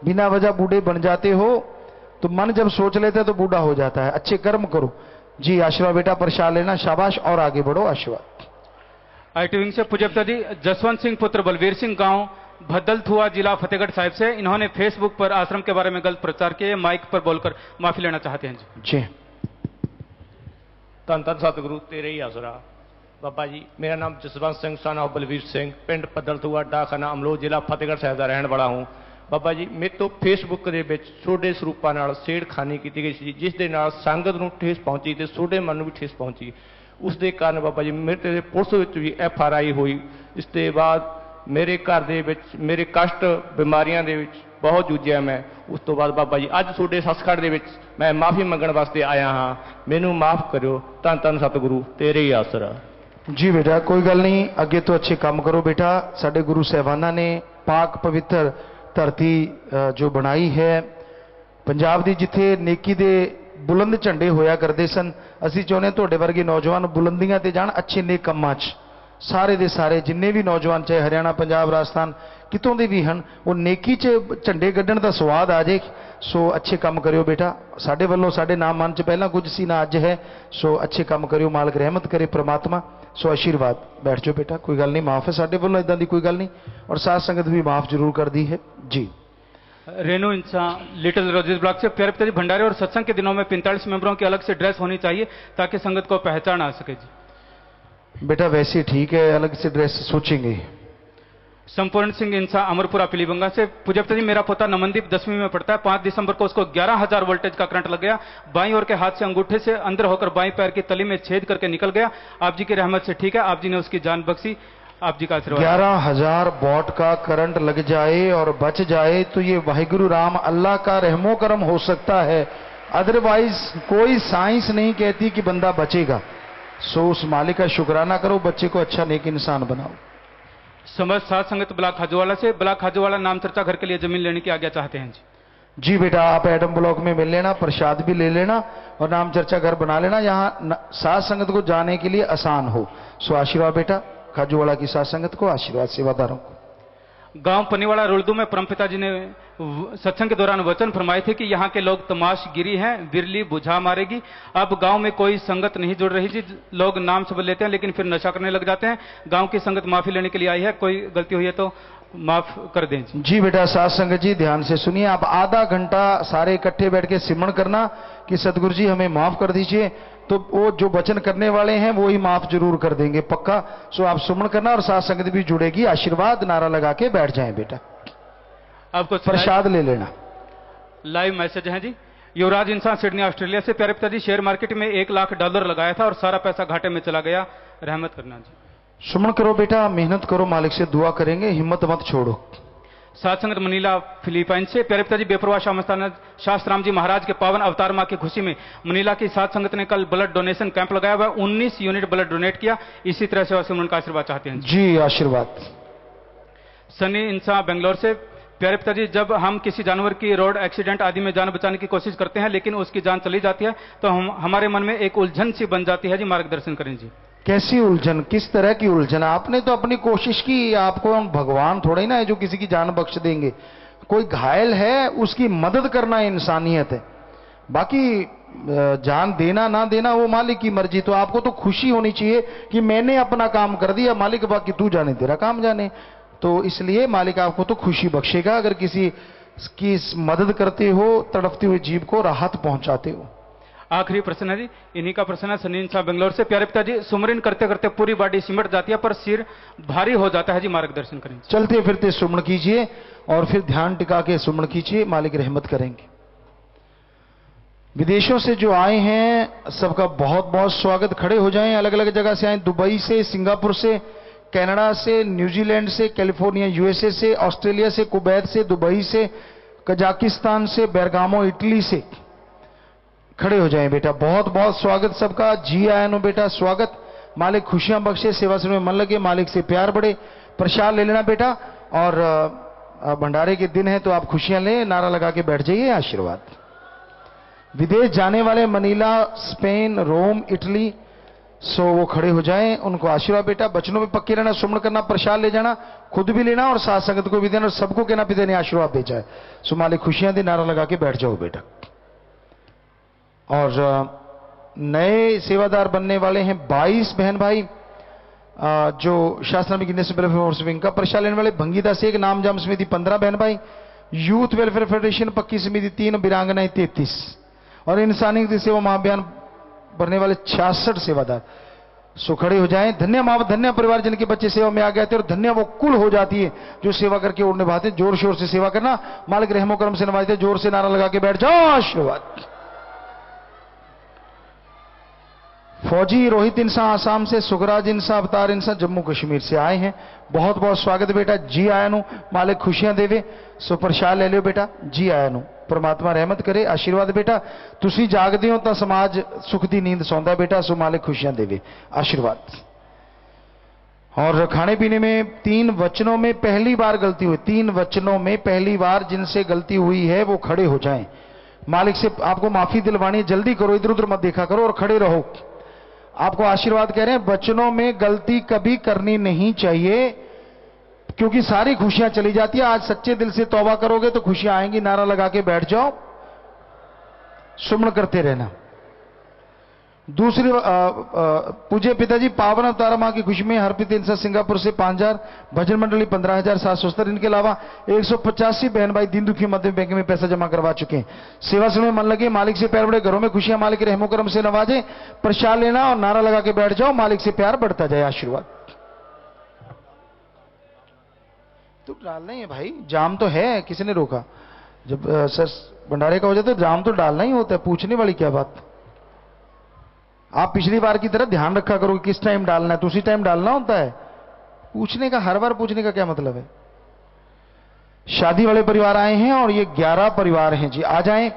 बिना वजह बूढ़े बन जाते हो, तो मन जब सोच लेते हैं तो बूढ़ा हो जाता है। अच्छे कर्म करो जी। आशीर्वाद बेटा, प्रसाद लेना, शाबाश, और आगे बढ़ो, आशीर्वाद। आईटी विंग से पूज्य पिताजी, जसवंत सिंह पुत्र बलवीर सिंह, गांव भद्दलथुआ, जिला फतेहगढ़ साहिब से, इन्होंने फेसबुक पर आश्रम के बारे में गलत प्रचार किए, माइक पर बोलकर माफी लेना चाहते हैं जी। धन धन सतगुरु तेरे ही आसरा। बाबा जी, मेरा नाम जसवंत सिंह सन ऑफ बलवीर सिंह, पिंड पद्दलथुआ, डाकखाना अमलोह, जिला फतेहगढ़ साहिब का रहने वाला हूँ। ਬਾਬਾ ਜੀ ਮੇਰੇ ਤੋਂ ਫੇਸਬੁੱਕ ਦੇ ਵਿੱਚ ਤੁਹਾਡੇ ਸਰੂਪਾਂ ਨਾਲ ਛੇੜਖਾਨੀ ਕੀਤੀ ਗਈ ਸੀ, ਜਿਸ ਦੇ ਨਾਲ ਸੰਗਤ ਨੂੰ ਠੇਸ ਪਹੁੰਚੀ ਤੇ ਤੁਹਾਡੇ ਮਨ ਨੂੰ ਵੀ ਠੇਸ ਪਹੁੰਚੀ। ਉਸ ਦੇ ਕਾਰਨ ਬਾਬਾ ਜੀ ਮੇਰੇ ਤੇ ਪੁਲਿਸ ਵਿੱਚ ਵੀ FRI ਹੋਈ। ਇਸ ਤੋਂ ਬਾਅਦ ਮੇਰੇ ਘਰ ਦੇ ਵਿੱਚ ਮੇਰੇ ਕਸ਼ਟ ਬਿਮਾਰੀਆਂ ਦੇ ਵਿੱਚ ਬਹੁਤ ਜੂਝਿਆ ਮੈਂ। ਉਸ ਤੋਂ ਬਾਅਦ ਬਾਬਾ ਜੀ ਅੱਜ ਤੁਹਾਡੇ ਸੱਚਖੰਡ ਦੇ ਵਿੱਚ ਮੈਂ ਮਾਫੀ ਮੰਗਣ ਵਾਸਤੇ ਆਇਆ ਹਾਂ, ਮੈਨੂੰ ਮਾਫ ਕਰਿਓ। ਧੰਨ ਧੰਨ ਸਤਿਗੁਰੂ ਤੇਰੇ ਹੀ ਆਸਰਾ। जी बेटा कोई गल नहीं, अगे तो अच्छे काम करो बेटा। साडे गुरु साहबाना ने पाक पवित्र धरती जो बनाई है पंजाब दी, जिथे नेकी दे बुलंद झंडे होया करते सन। असी चाहुंदे तुहाडे वर्गे नौजवान बुलंदियां ते जाण, अच्छे नेक कामां च। सारे दे सारे जिन्ने भी नौजवान चाहे हरियाणा पंजाब राजस्थान कितों दे भी हैं, वो नेकी च झंडे गड्ढण दा स्वाद आ जाए। सो अच्छे काम करियो बेटा। साडे वल्लों साडे नाम मन च पहला कुछ सी ना अज है। सो अच्छे काम करियो, मालक रहमत करे परमात्मा। सो आशीर्वाद। बैठ जाओ बेटा, कोई गल नहीं, माफ़ है साडे वल्लों, इदां दी कोई गल नहीं। और साथ संगत भी माफ़ जरूर कर दी है जी। रेणु इंसान लिटिल रोजेस ब्लॉक से प्यारे पिताजी, भंडारे और सत्संग के दिनों में 45 मेंबरों की अलग से ड्रेस होनी चाहिए ताकि संगत को पहचान आ सके जी। बेटा वैसे ठीक है, अलग से ड्रेस सोचेंगे। संपूर्ण सिंह इंसा अमरपुरा पीलीबंगा से, पूज्य पिताजी मेरा पोता नमनदीप 10वीं में पढ़ता है। 5 दिसंबर को उसको 11,000 वोल्टेज का करंट लग गया। बाईं ओर के हाथ से अंगूठे से अंदर होकर बाईं पैर की तली में छेद करके निकल गया। आप जी की रहमत से ठीक है, आप जी ने उसकी जान बख्शी, आप जी का आशीर्वाद। 11,000 वॉट का करंट लग जाए और बच जाए तो ये वाहिगुरु राम अल्लाह का रहमो करम हो सकता है। अदरवाइज कोई साइंस नहीं कहती कि बंदा बचेगा। सो उस मालिक का शुक्राना करो, बच्चे को अच्छा नेक इंसान बनाओ। समस्त सात संगत ब्लॉक खाजूवाला से, ब्लॉक खाजूवाला नाम चर्चा घर के लिए जमीन लेने की आज्ञा चाहते हैं जी। जी बेटा आप एडम ब्लॉक में मिल लेना, प्रसाद भी ले लेना और नाम चर्चा घर बना लेना, यहाँ सात संगत को जाने के लिए आसान हो। सो आशीर्वाद बेटा खाजूवाला की सात संगत को, आशीर्वाद सेवादारों को। गांव पनीवाड़ा रुलदू में परम पिताजी ने सत्संग के दौरान वचन फरमाए थे कि यहाँ के लोग तमाशगिरी हैं, बिरली बुझा मारेगी। अब गांव में कोई संगत नहीं जुड़ रही जी, लोग नाम सब लेते हैं लेकिन फिर नशा करने लग जाते हैं। गांव की संगत माफी लेने के लिए आई है, कोई गलती हुई है तो माफ कर दें जी। जी बेटा सात संगत जी ध्यान से सुनिए, आप आधा घंटा सारे इकट्ठे बैठ के सिमरण करना कि सतगुरु जी हमें माफ कर दीजिए, तो वो जो वचन करने वाले हैं वो ही माफ जरूर कर देंगे पक्का। सो आप सुमन करना और साथ संगत भी जुड़ेगी। आशीर्वाद नारा लगा के बैठ जाएं बेटा, आपको प्रसाद ले लेना। लाइव मैसेज है जी। युवराज इंसान सिडनी ऑस्ट्रेलिया से, प्यारे पिताजी शेयर मार्केट में $1 लाख लगाया था और सारा पैसा घाटे में चला गया, रहमत करना जी। सुमन करो बेटा, मेहनत करो, मालिक से दुआ करेंगे, हिम्मत मत छोड़ो। सात संगत मनीला फिलीपाइन से, प्यारे पिताजी बेपरवाह शास्त्राम जी महाराज के पावन अवतार माह की खुशी में मनीला की सात संगत ने कल ब्लड डोनेशन कैंप लगाया हुआ, 19 यूनिट ब्लड डोनेट किया। इसी तरह से वैसे उनका आशीर्वाद चाहते हैं जी। आशीर्वाद। सनी इंसा बेंगलोर से, प्यारे पिताजी जब हम किसी जानवर की रोड एक्सीडेंट आदि में जान बचाने की कोशिश करते हैं लेकिन उसकी जान चली जाती है तो हमारे मन में एक उलझन सी बन जाती है जी, मार्गदर्शन करें जी। कैसी उलझन, किस तरह की उलझन? आपने तो अपनी कोशिश की, आपको भगवान थोड़ा ही ना है जो किसी की जान बख्श देंगे। कोई घायल है उसकी मदद करना इंसानियत है, बाकी जान देना ना देना वो मालिक की मर्जी। तो आपको तो खुशी होनी चाहिए कि मैंने अपना काम कर दिया, मालिक बाकी तू जाने तेरा काम जाने। तो इसलिए मालिक आपको तो खुशी बख्शेगा अगर किसी की मदद करते हो, तड़पते हुए जीव को राहत पहुंचाते हो। आखिरी प्रश्न है जी, इन्हीं का प्रश्न है सनीन साहब बेंगलोर से, प्यारे पिताजी सुमरन करते करते पूरी बॉडी सिमट जाती है पर सिर भारी हो जाता है जी, मार्गदर्शन करें। चलते फिरते सुमन कीजिए और फिर ध्यान टिका के सुमन कीजिए, मालिक रहमत करेंगे। विदेशों से जो आए हैं सबका बहुत बहुत स्वागत। खड़े हो जाएं, अलग अलग जगह से आए, दुबई से, सिंगापुर से, कनाडा से, न्यूजीलैंड से, कैलिफोर्निया यूएसए से, ऑस्ट्रेलिया से, कुवैत से, दुबई से, कजाकिस्तान से, बेरगामो इटली से। खड़े हो जाएं बेटा, बहुत बहुत स्वागत सबका। जी आया नो बेटा, स्वागत। मालिक खुशियां बख्शे, सेवा से में मन लगे, मालिक से प्यार बढ़े। प्रसाद ले लेना बेटा और भंडारे के दिन है तो आप खुशियां लें, नारा लगा के बैठ जाइए। आशीर्वाद। विदेश जाने वाले मनीला, स्पेन, रोम, इटली, सो वो खड़े हो जाएं, उनको आशीर्वाद बेटा। बचनों में पक्के रहना, सुमन करना, प्रसाद ले जाना, खुद भी लेना और साथ संगत को भी देना और सबको कहना पिता ने आशीर्वाद भेजा है। सो मालिक खुशियां दे, नारा लगा के बैठ जाओ बेटा। और नए सेवादार बनने वाले हैं 22 बहन भाई जो शास्त्रामी गिनेस वेलफेयर विंग का प्रसाद लेने वाले। भंगीदा से एक नाम जाम समिति 15 बहन भाई, यूथ वेलफेयर फेडरेशन पक्की समिति 3, वीरांगनाएं 33 और इंसानी सेवा महाअभियान भरने वाले 66 सेवादार। सो खड़े हो जाएं। धन्य माँ धन्य परिवार जिनके बच्चे सेवा में आ गए थे, और धन्य वो कुल हो जाती है जो सेवा करके और निभाते। जोर शोर से सेवा करना, मालिक रहमो करम से नवाजते। जोर से नारा लगा के बैठ जाओ, आशीर्वाद। फौजी रोहित इंसान आसाम से, सुखराज इंसान अवतार इंसान जम्मू कश्मीर से आए हैं। बहुत बहुत स्वागत बेटा, जी आया नु, मालिक खुशियां देवे। सो प्रसाद ले लियो बेटा, जी आया नु, परमात्मा रहमत करे, आशीर्वाद बेटा। तुसी जागदे हो तो समाज सुख दी नींद सौंदा बेटा, सो मालिक खुशियां देवे, आशीर्वाद। और खाने पीने में 3 वचनों में पहली बार गलती हुई, 3 वचनों में पहली बार जिनसे गलती हुई है वो खड़े हो जाएं। मालिक से आपको माफी दिलवानी है, जल्दी करो, इधर उधर मत देखा करो और खड़े रहो। आपको आशीर्वाद कह रहे हैं, वचनों में गलती कभी करनी नहीं चाहिए, क्योंकि सारी खुशियां चली जाती है। आज सच्चे दिल से तौबा करोगे तो खुशियां आएंगी। नारा लगा के बैठ जाओ, सुमन करते रहना। दूसरी पूज्य पिताजी पावन अवतार मां की खुशी में हरप्रीत इंसान सिंगापुर से 5000, भजन मंडली 15,770, इनके अलावा 185 बहन भाई दीन दुखी मध्य बैंक में पैसा जमा करवा चुके हैं। सेवा से में मन लगे, मालिक से प्यार बढ़े, घरों में खुशियां मालिक रहमो करम से नवाजे। प्रसाद लेना और नारा लगा के बैठ जाओ, मालिक से प्यार बढ़ता जाए, आशीर्वाद। तो डालना ही है भाई, जाम तो है, किसी ने रोका? जब सर भंडारे का हो जाता है जाम तो डालना ही होता है, पूछने वाली क्या बात। आप पिछली बार की तरह ध्यान रखा करो किस टाइम डालना है, तो उसी टाइम डालना होता है। पूछने का, हर बार पूछने का क्या मतलब है? शादी वाले परिवार आए हैं और ये 11 परिवार हैं जी, आ जाएं।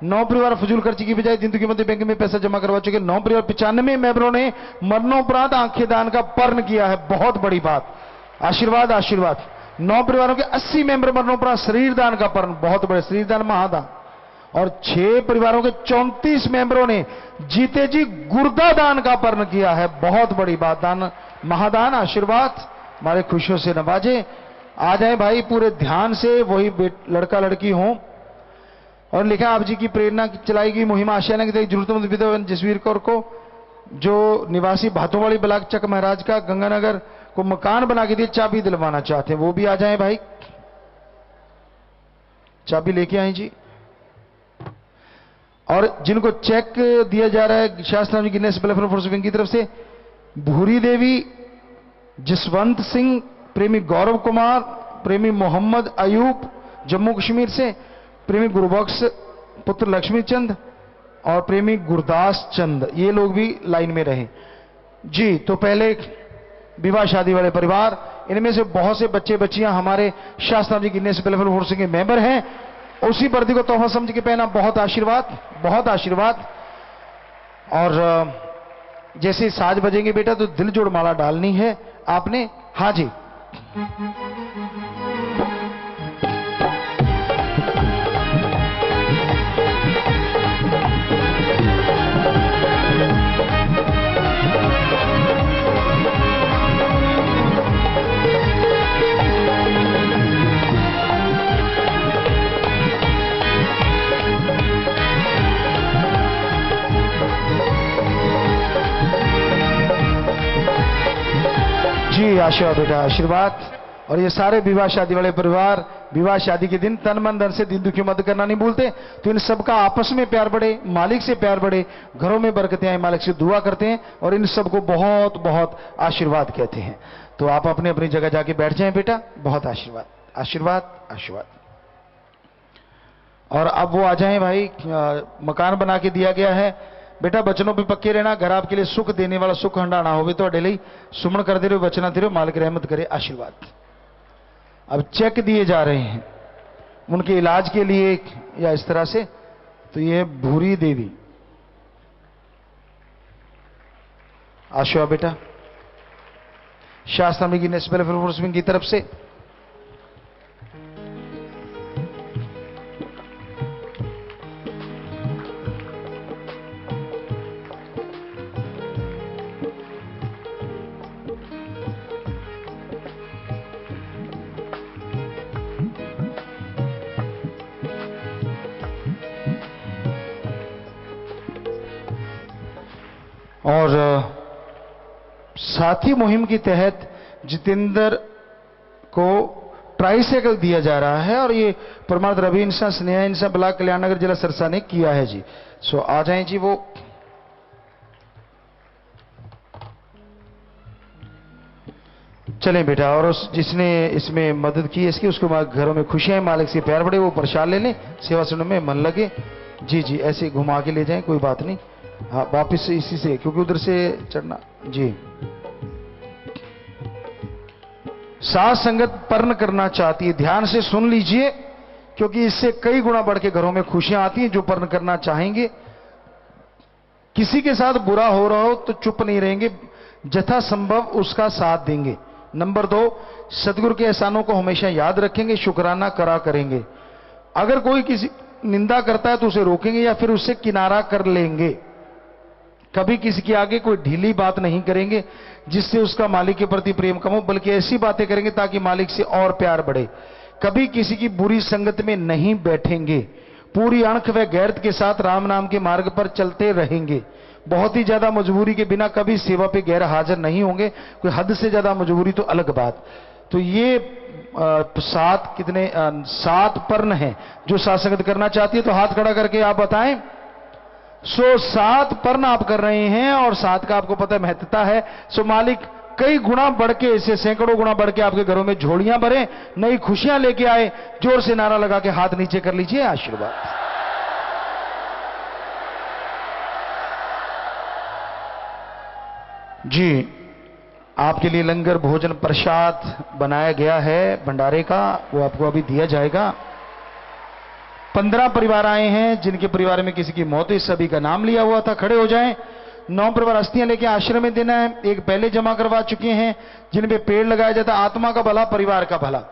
9 परिवार फजूल खर्ची की बजाय दिन की मध्य बैंक में पैसा जमा करवा चुके। 9 परिवार 95 मेंबरों ने मरणोपरांत आंखें दान का पर्ण किया है, बहुत बड़ी बात, आशीर्वाद आशीर्वाद। 9 परिवारों के 80 मेंबर मरणोपरांत शरीर दान का पर्ण, बहुत बड़े, शरीर दान महादान। और 6 परिवारों के 34 मेंबरों ने जीते जी गुर्दा दान का पर्ण किया है, बहुत बड़ी बात, दान महादान, आशीर्वाद, हमारे खुशियों से नवाजे। आ जाए भाई पूरे ध्यान से, वही लड़का लड़की हो। और लिखा आप जी की प्रेरणा चलाई गई मुहिम आशियाना की जरूरतमंद विधवा जसवीर कौर को, जो निवासी भातोवाली ब्लॉक चक महाराज का गंगानगर को मकान बना के दिए, चाबी दिलवाना चाहते हैं, वो भी आ जाएं भाई, चाबी लेके आए जी। और जिनको चेक दिया जा रहा है शास्त्र गिनेस वेलफेयर फोर्स विंग की तरफ से, भूरी देवी, जसवंत सिंह, प्रेमी गौरव कुमार, प्रेमी मोहम्मद अयूब जम्मू कश्मीर से, प्रेमी गुरुबख्श पुत्र लक्ष्मी चंद और प्रेमी गुरदास चंद, ये लोग भी लाइन में रहे जी। तो पहले विवाह शादी वाले परिवार, इनमें से बहुत से बच्चे बच्चियां हमारे शास्त्र जी गिनेस वेलफेयर फोर्स के मेंबर हैं। उसी वर्दी को तोहफा समझ के पहना, बहुत आशीर्वाद, बहुत आशीर्वाद। और जैसे साज बजेंगे बेटा तो दिल जोड़ माला डालनी है आपने, हाँ जी। जी आशीर्वाद बेटा, आशीर्वाद। और ये सारे विवाह शादी वाले परिवार विवाह शादी के दिन तन मन धन से दिन दुखी मदद करना नहीं भूलते। तो इन सबका आपस में प्यार बढ़े, मालिक से प्यार बढ़े, घरों में बरकतें आए, मालिक से दुआ करते हैं और इन सबको बहुत बहुत आशीर्वाद कहते हैं। तो आप अपने अपनी जगह जाके बैठ जाएं बेटा, बहुत आशीर्वाद आशीर्वाद आशीर्वाद। और अब वो आ जाएं भाई, मकान बना के दिया गया है बेटा, बचनों पे पक्के रहना, घर आपके लिए सुख देने वाला सुख हंडाना हो तो लिए सुमन कर दे रहे हो, बचना दे रहे हो, मालिक रहमत करे, आशीर्वाद। अब चेक दिए जा रहे हैं उनके इलाज के लिए या इस तरह से। तो ये भूरी देवी, आशीर्वाद बेटा, शास्त्र की नेशनल वेलफेयर विंग की तरफ से। और साथी मुहिम के तहत जितेंद्र को ट्राईसाइकिल दिया जा रहा है और ये परमार्थ रवि इंसान स्नेहा इंसान ब्लॉक कल्याण नगर जिला सिरसा ने किया है जी। सो आ जाएं जी वो। चलें बेटा, और उस जिसने इसमें मदद की इसकी, उसको घरों में खुशियां, मालिक से प्यार बढ़े, वो प्रसाद ले लें, सेवा सुनने में मन लगे। जी जी, ऐसे घुमा के ले जाएं, कोई बात नहीं। हाँ, वापिस इसी से, क्योंकि उधर से चढ़ना। जी, साथ संगत पर्ण करना चाहती है, ध्यान से सुन लीजिए, क्योंकि इससे कई गुना बढ़ के घरों में खुशियां आती हैं। जो पर्ण करना चाहेंगे, किसी के साथ बुरा हो रहा हो तो चुप नहीं रहेंगे, यथासंभव उसका साथ देंगे। नंबर 2, सदगुरु के एहसानों को हमेशा याद रखेंगे, शुक्राना करा करेंगे। अगर कोई किसी निंदा करता है तो उसे रोकेंगे या फिर उससे किनारा कर लेंगे। कभी किसी के आगे कोई ढीली बात नहीं करेंगे जिससे उसका मालिक के प्रति प्रेम कम हो, बल्कि ऐसी बातें करेंगे ताकि मालिक से और प्यार बढ़े। कभी किसी की बुरी संगत में नहीं बैठेंगे, पूरी अणख व गैरत के साथ राम नाम के मार्ग पर चलते रहेंगे। बहुत ही ज्यादा मजबूरी के बिना कभी सेवा पे गैर हाजिर नहीं होंगे, कोई हद से ज्यादा मजबूरी तो अलग बात। तो ये 7 पर्ण हैं जो साथ संगत करना चाहती है। तो हाथ खड़ा करके आप बताएं। 7 पर्ण आप कर रहे हैं और 7 का आपको पता है महत्वता है। मालिक कई गुना बढ़ के, इससे सैकड़ों गुना बढ़ के आपके घरों में झोलियां भरे, नई खुशियां लेके आए। जोर से नारा लगा के हाथ नीचे कर लीजिए, आशीर्वाद। जी, आपके लिए लंगर भोजन प्रसाद बनाया गया है भंडारे का, वो आपको अभी दिया जाएगा। 15 परिवार आए हैं जिनके परिवार में किसी की मौत हुई, सभी का नाम लिया हुआ था। खड़े हो जाएं। 9 परिवार अस्थियां लेके आश्रम में देना है। एक पहले जमा करवा चुके हैं जिनपे पेड़ लगाया जाता है। आत्मा का भला, परिवार का भला।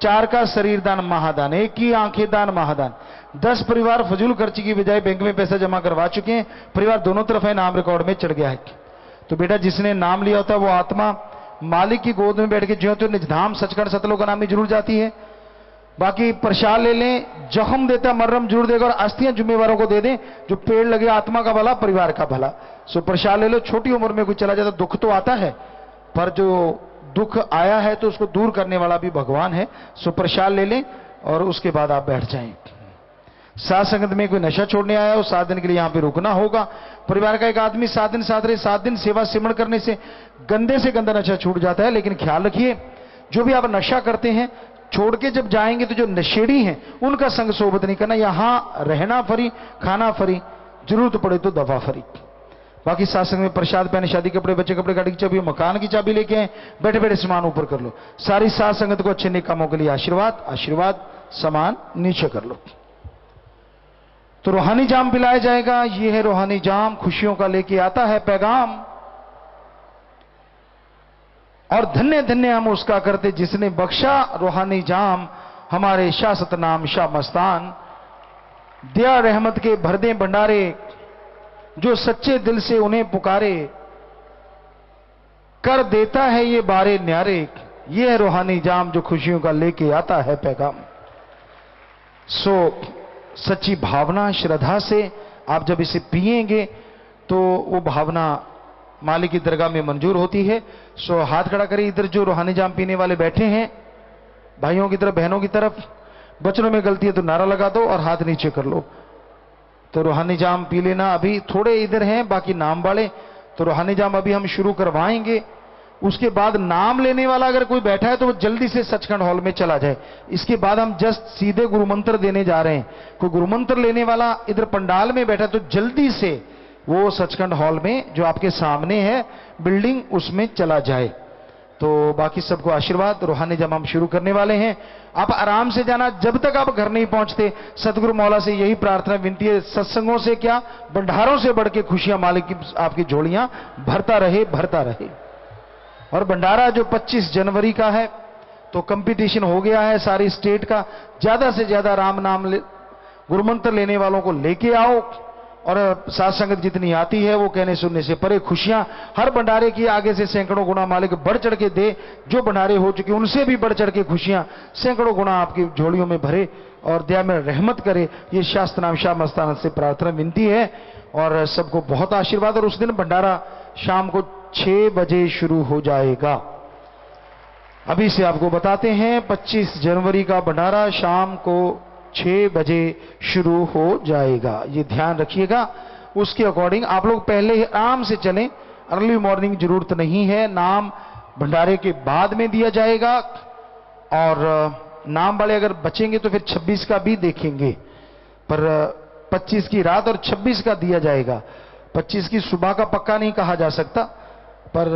4 का शरीर दान महादान, 1 की आंखें दान महादान। 10 परिवार फजूल खर्ची की बजाय बैंक में पैसा जमा करवा चुके हैं। परिवार दोनों तरफ है, नाम रिकॉर्ड में चढ़ गया है। तो बेटा, जिसने नाम लिया होता है वो आत्मा मालिक की गोद में बैठ के ज्यों त्यों निजधाम सचखंड सतलोक का नाम में जरूर जाती है। बाकी प्रसाद ले लें, जख्म देता मर्रम जरूर देगा, और अस्थियां जुम्मेवारों को दे दें। जो पेड़ लगे, आत्मा का भला, परिवार का भला। प्रसाद ले लो। छोटी उम्र में कोई चला जाता, दुख तो आता है, पर जो दुख आया है तो उसको दूर करने वाला भी भगवान है। प्रसाद ले लें और उसके बाद आप बैठ जाएं। साथ संगत में कोई नशा छोड़ने आया हो, 7 दिन के लिए यहां पे रुकना होगा। परिवार का एक आदमी 7 दिन साथ रहे। 7 दिन सेवा सिमरण करने से गंदे से गंदा नशा छूट जाता है। लेकिन ख्याल रखिए, जो भी आप नशा करते हैं, छोड़ के जब जाएंगे तो जो नशेड़ी हैं उनका संग सोबत नहीं करना। यहां रहना फ्री, खाना फ्री, जरूरत पड़े तो दवा फ्री। बाकी सात्संग में प्रसाद, पहने शादी कपड़े, बच्चे कपड़े, गाड़ी की चाबी, मकान की चाबी लेके आए। बैठे बैठे सामान ऊपर कर लो। सारी साथ संगत को अच्छे नेक कामों के लिए आशीर्वाद। आशीर्वाद सामान नीचे कर लो। तो रूहानी जाम पिलाया जाएगा। ये है रूहानी जाम, खुशियों का लेके आता है पैगाम। और धन्य धन्य हम उसका करते जिसने बख्शा रूहानी जाम, हमारे शाह सतनाम शाह मस्तान। दया रहमत के भर दे भंडारे, जो सच्चे दिल से उन्हें पुकारे, कर देता है ये बारे न्यारे। ये है रूहानी जाम जो खुशियों का लेके आता है पैगाम। सच्ची भावना, श्रद्धा से आप जब इसे पिएंगे तो वो भावना मालिक की दरगाह में मंजूर होती है। हाथ खड़ा करिए। इधर जो रूहानी जाम पीने वाले बैठे हैं, भाइयों की तरफ, बहनों की तरफ, बचनों में गलती है तो नारा लगा दो और हाथ नीचे कर लो। तो रूहानी जाम पी लेना। अभी थोड़े इधर हैं बाकी नाम वाले, तो रूहानी जाम अभी हम शुरू करवाएंगे। उसके बाद नाम लेने वाला अगर कोई बैठा है तो वो जल्दी से सचखंड हॉल में चला जाए। इसके बाद हम जस्ट सीधे गुरु मंत्र देने जा रहे हैं। कोई गुरु मंत्र लेने वाला इधर पंडाल में बैठा है तो जल्दी से वो सचखंड हॉल में जो आपके सामने है बिल्डिंग, उसमें चला जाए। तो बाकी सबको आशीर्वाद। रूहानी जाम हम शुरू करने वाले हैं। आप आराम से जाना, जब तक आप घर नहीं पहुंचते। सतगुरु मौला से यही प्रार्थना विनती है, सत्संगों से क्या, भंडारों से बढ़ के खुशियां मालिक की आपकी झोलियां भरता रहे, भरता रहे। और भंडारा जो 25 जनवरी का है, तो कंपटीशन हो गया है सारी स्टेट का। ज्यादा से ज्यादा राम नाम गुरु मंत्र लेने वालों को लेके आओ। और साथ संगत जितनी आती है वो कहने सुनने से परे खुशियां हर भंडारे की आगे से सैकड़ों गुना मालिक बढ़ चढ़ के दे। जो भंडारे हो चुके उनसे भी बढ़ चढ़ के खुशियां सैकड़ों गुना आपकी झोलियों में भरे और दया में रहमत करे। ये शास्त्र नाम शाह मस्तान से प्रार्थना विनती है। और सबको बहुत आशीर्वाद। और उस दिन भंडारा शाम को 6 बजे शुरू हो जाएगा। अभी से आपको बताते हैं, 25 जनवरी का भंडारा शाम को 6 बजे शुरू हो जाएगा। ये ध्यान रखिएगा। उसके अकॉर्डिंग आप लोग पहले ही आराम से चलें। अर्ली मॉर्निंग जरूरत नहीं है। नाम भंडारे के बाद में दिया जाएगा। और नाम वाले अगर बचेंगे तो फिर 26 का भी देखेंगे, पर 25 की रात और 26 का दिया जाएगा। 25 की सुबह का पक्का नहीं कहा जा सकता, पर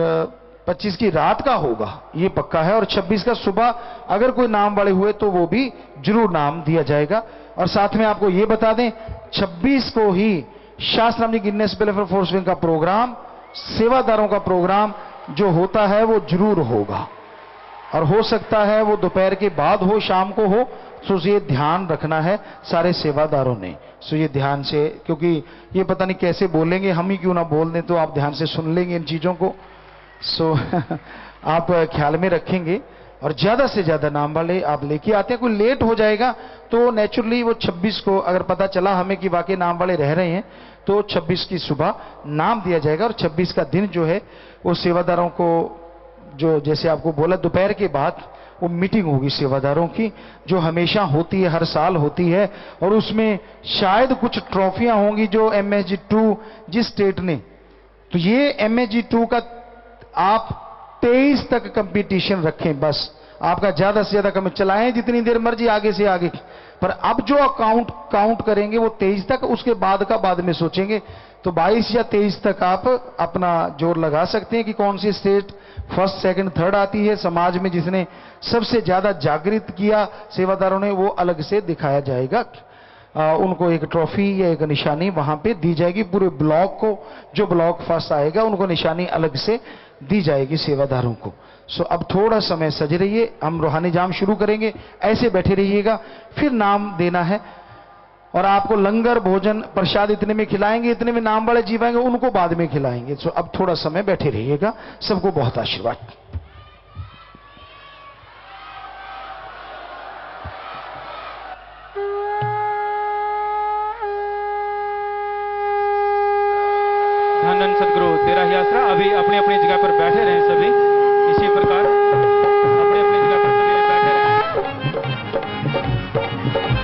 25 की रात का होगा ये पक्का है। और 26 का सुबह अगर कोई नाम वाले हुए तो वो भी जरूर नाम दिया जाएगा। और साथ में आपको ये बता दें, 26 को ही शास्त्र नाम जी गिनेस वेलफेयर फोर्स विंग का प्रोग्राम, सेवादारों का प्रोग्राम जो होता है वो जरूर होगा। और हो सकता है वो दोपहर के बाद हो, शाम को हो। सो ये ध्यान रखना है सारे सेवादारों ने। सो ये ध्यान से, क्योंकि ये पता नहीं कैसे बोलेंगे, हम ही क्यों ना बोल दें, तो आप ध्यान से सुन लेंगे इन चीजों को। सो आप ख्याल में रखेंगे और ज्यादा से ज्यादा नाम वाले आप लेके आते हैं। कोई लेट हो जाएगा तो नेचुरली वो 26 को अगर पता चला हमें कि वाकई नाम वाले रह रहे हैं तो 26 की सुबह नाम दिया जाएगा। और 26 का दिन जो है वो सेवादारों को, जो जैसे आपको बोला दोपहर के बाद वो मीटिंग होगी सेवादारों की, जो हमेशा होती है, हर साल होती है। और उसमें शायद कुछ ट्रॉफियां होंगी जो MSG2 जिस स्टेट ने, तो ये MSG2 का आप 23 तक कंपटीशन रखें। बस आपका ज्यादा से ज्यादा कम चलाएं जितनी देर मर्जी आगे से आगे, पर अब जो काउंट करेंगे वो 23 तक, उसके बाद का बाद में सोचेंगे। तो 22 या 23 तक आप अपना जोर लगा सकते हैं कि कौन सी स्टेट फर्स्ट सेकंड थर्ड आती है। समाज में जिसने सबसे ज्यादा जागृत किया सेवादारों ने, वो अलग से दिखाया जाएगा। उनको एक ट्रॉफी या एक निशानी वहां पे दी जाएगी। पूरे ब्लॉक को, जो ब्लॉक फर्स्ट आएगा उनको निशानी अलग से दी जाएगी सेवादारों को। सो अब थोड़ा समय सज रहिए, हम रूहानी जाम शुरू करेंगे, ऐसे बैठे रहिएगा, फिर नाम देना है। और आपको लंगर भोजन प्रसाद इतने में खिलाएंगे, इतने में नाम वाले जीवाएंगे, उनको बाद में खिलाएंगे। सो अब थोड़ा समय बैठे रहिएगा। सबको बहुत आशीर्वाद। धन धन सदगुरु तेरा ही आसरा। अभी अपनी अपनी जगह पर बैठे रहें सभी इसी प्रकार।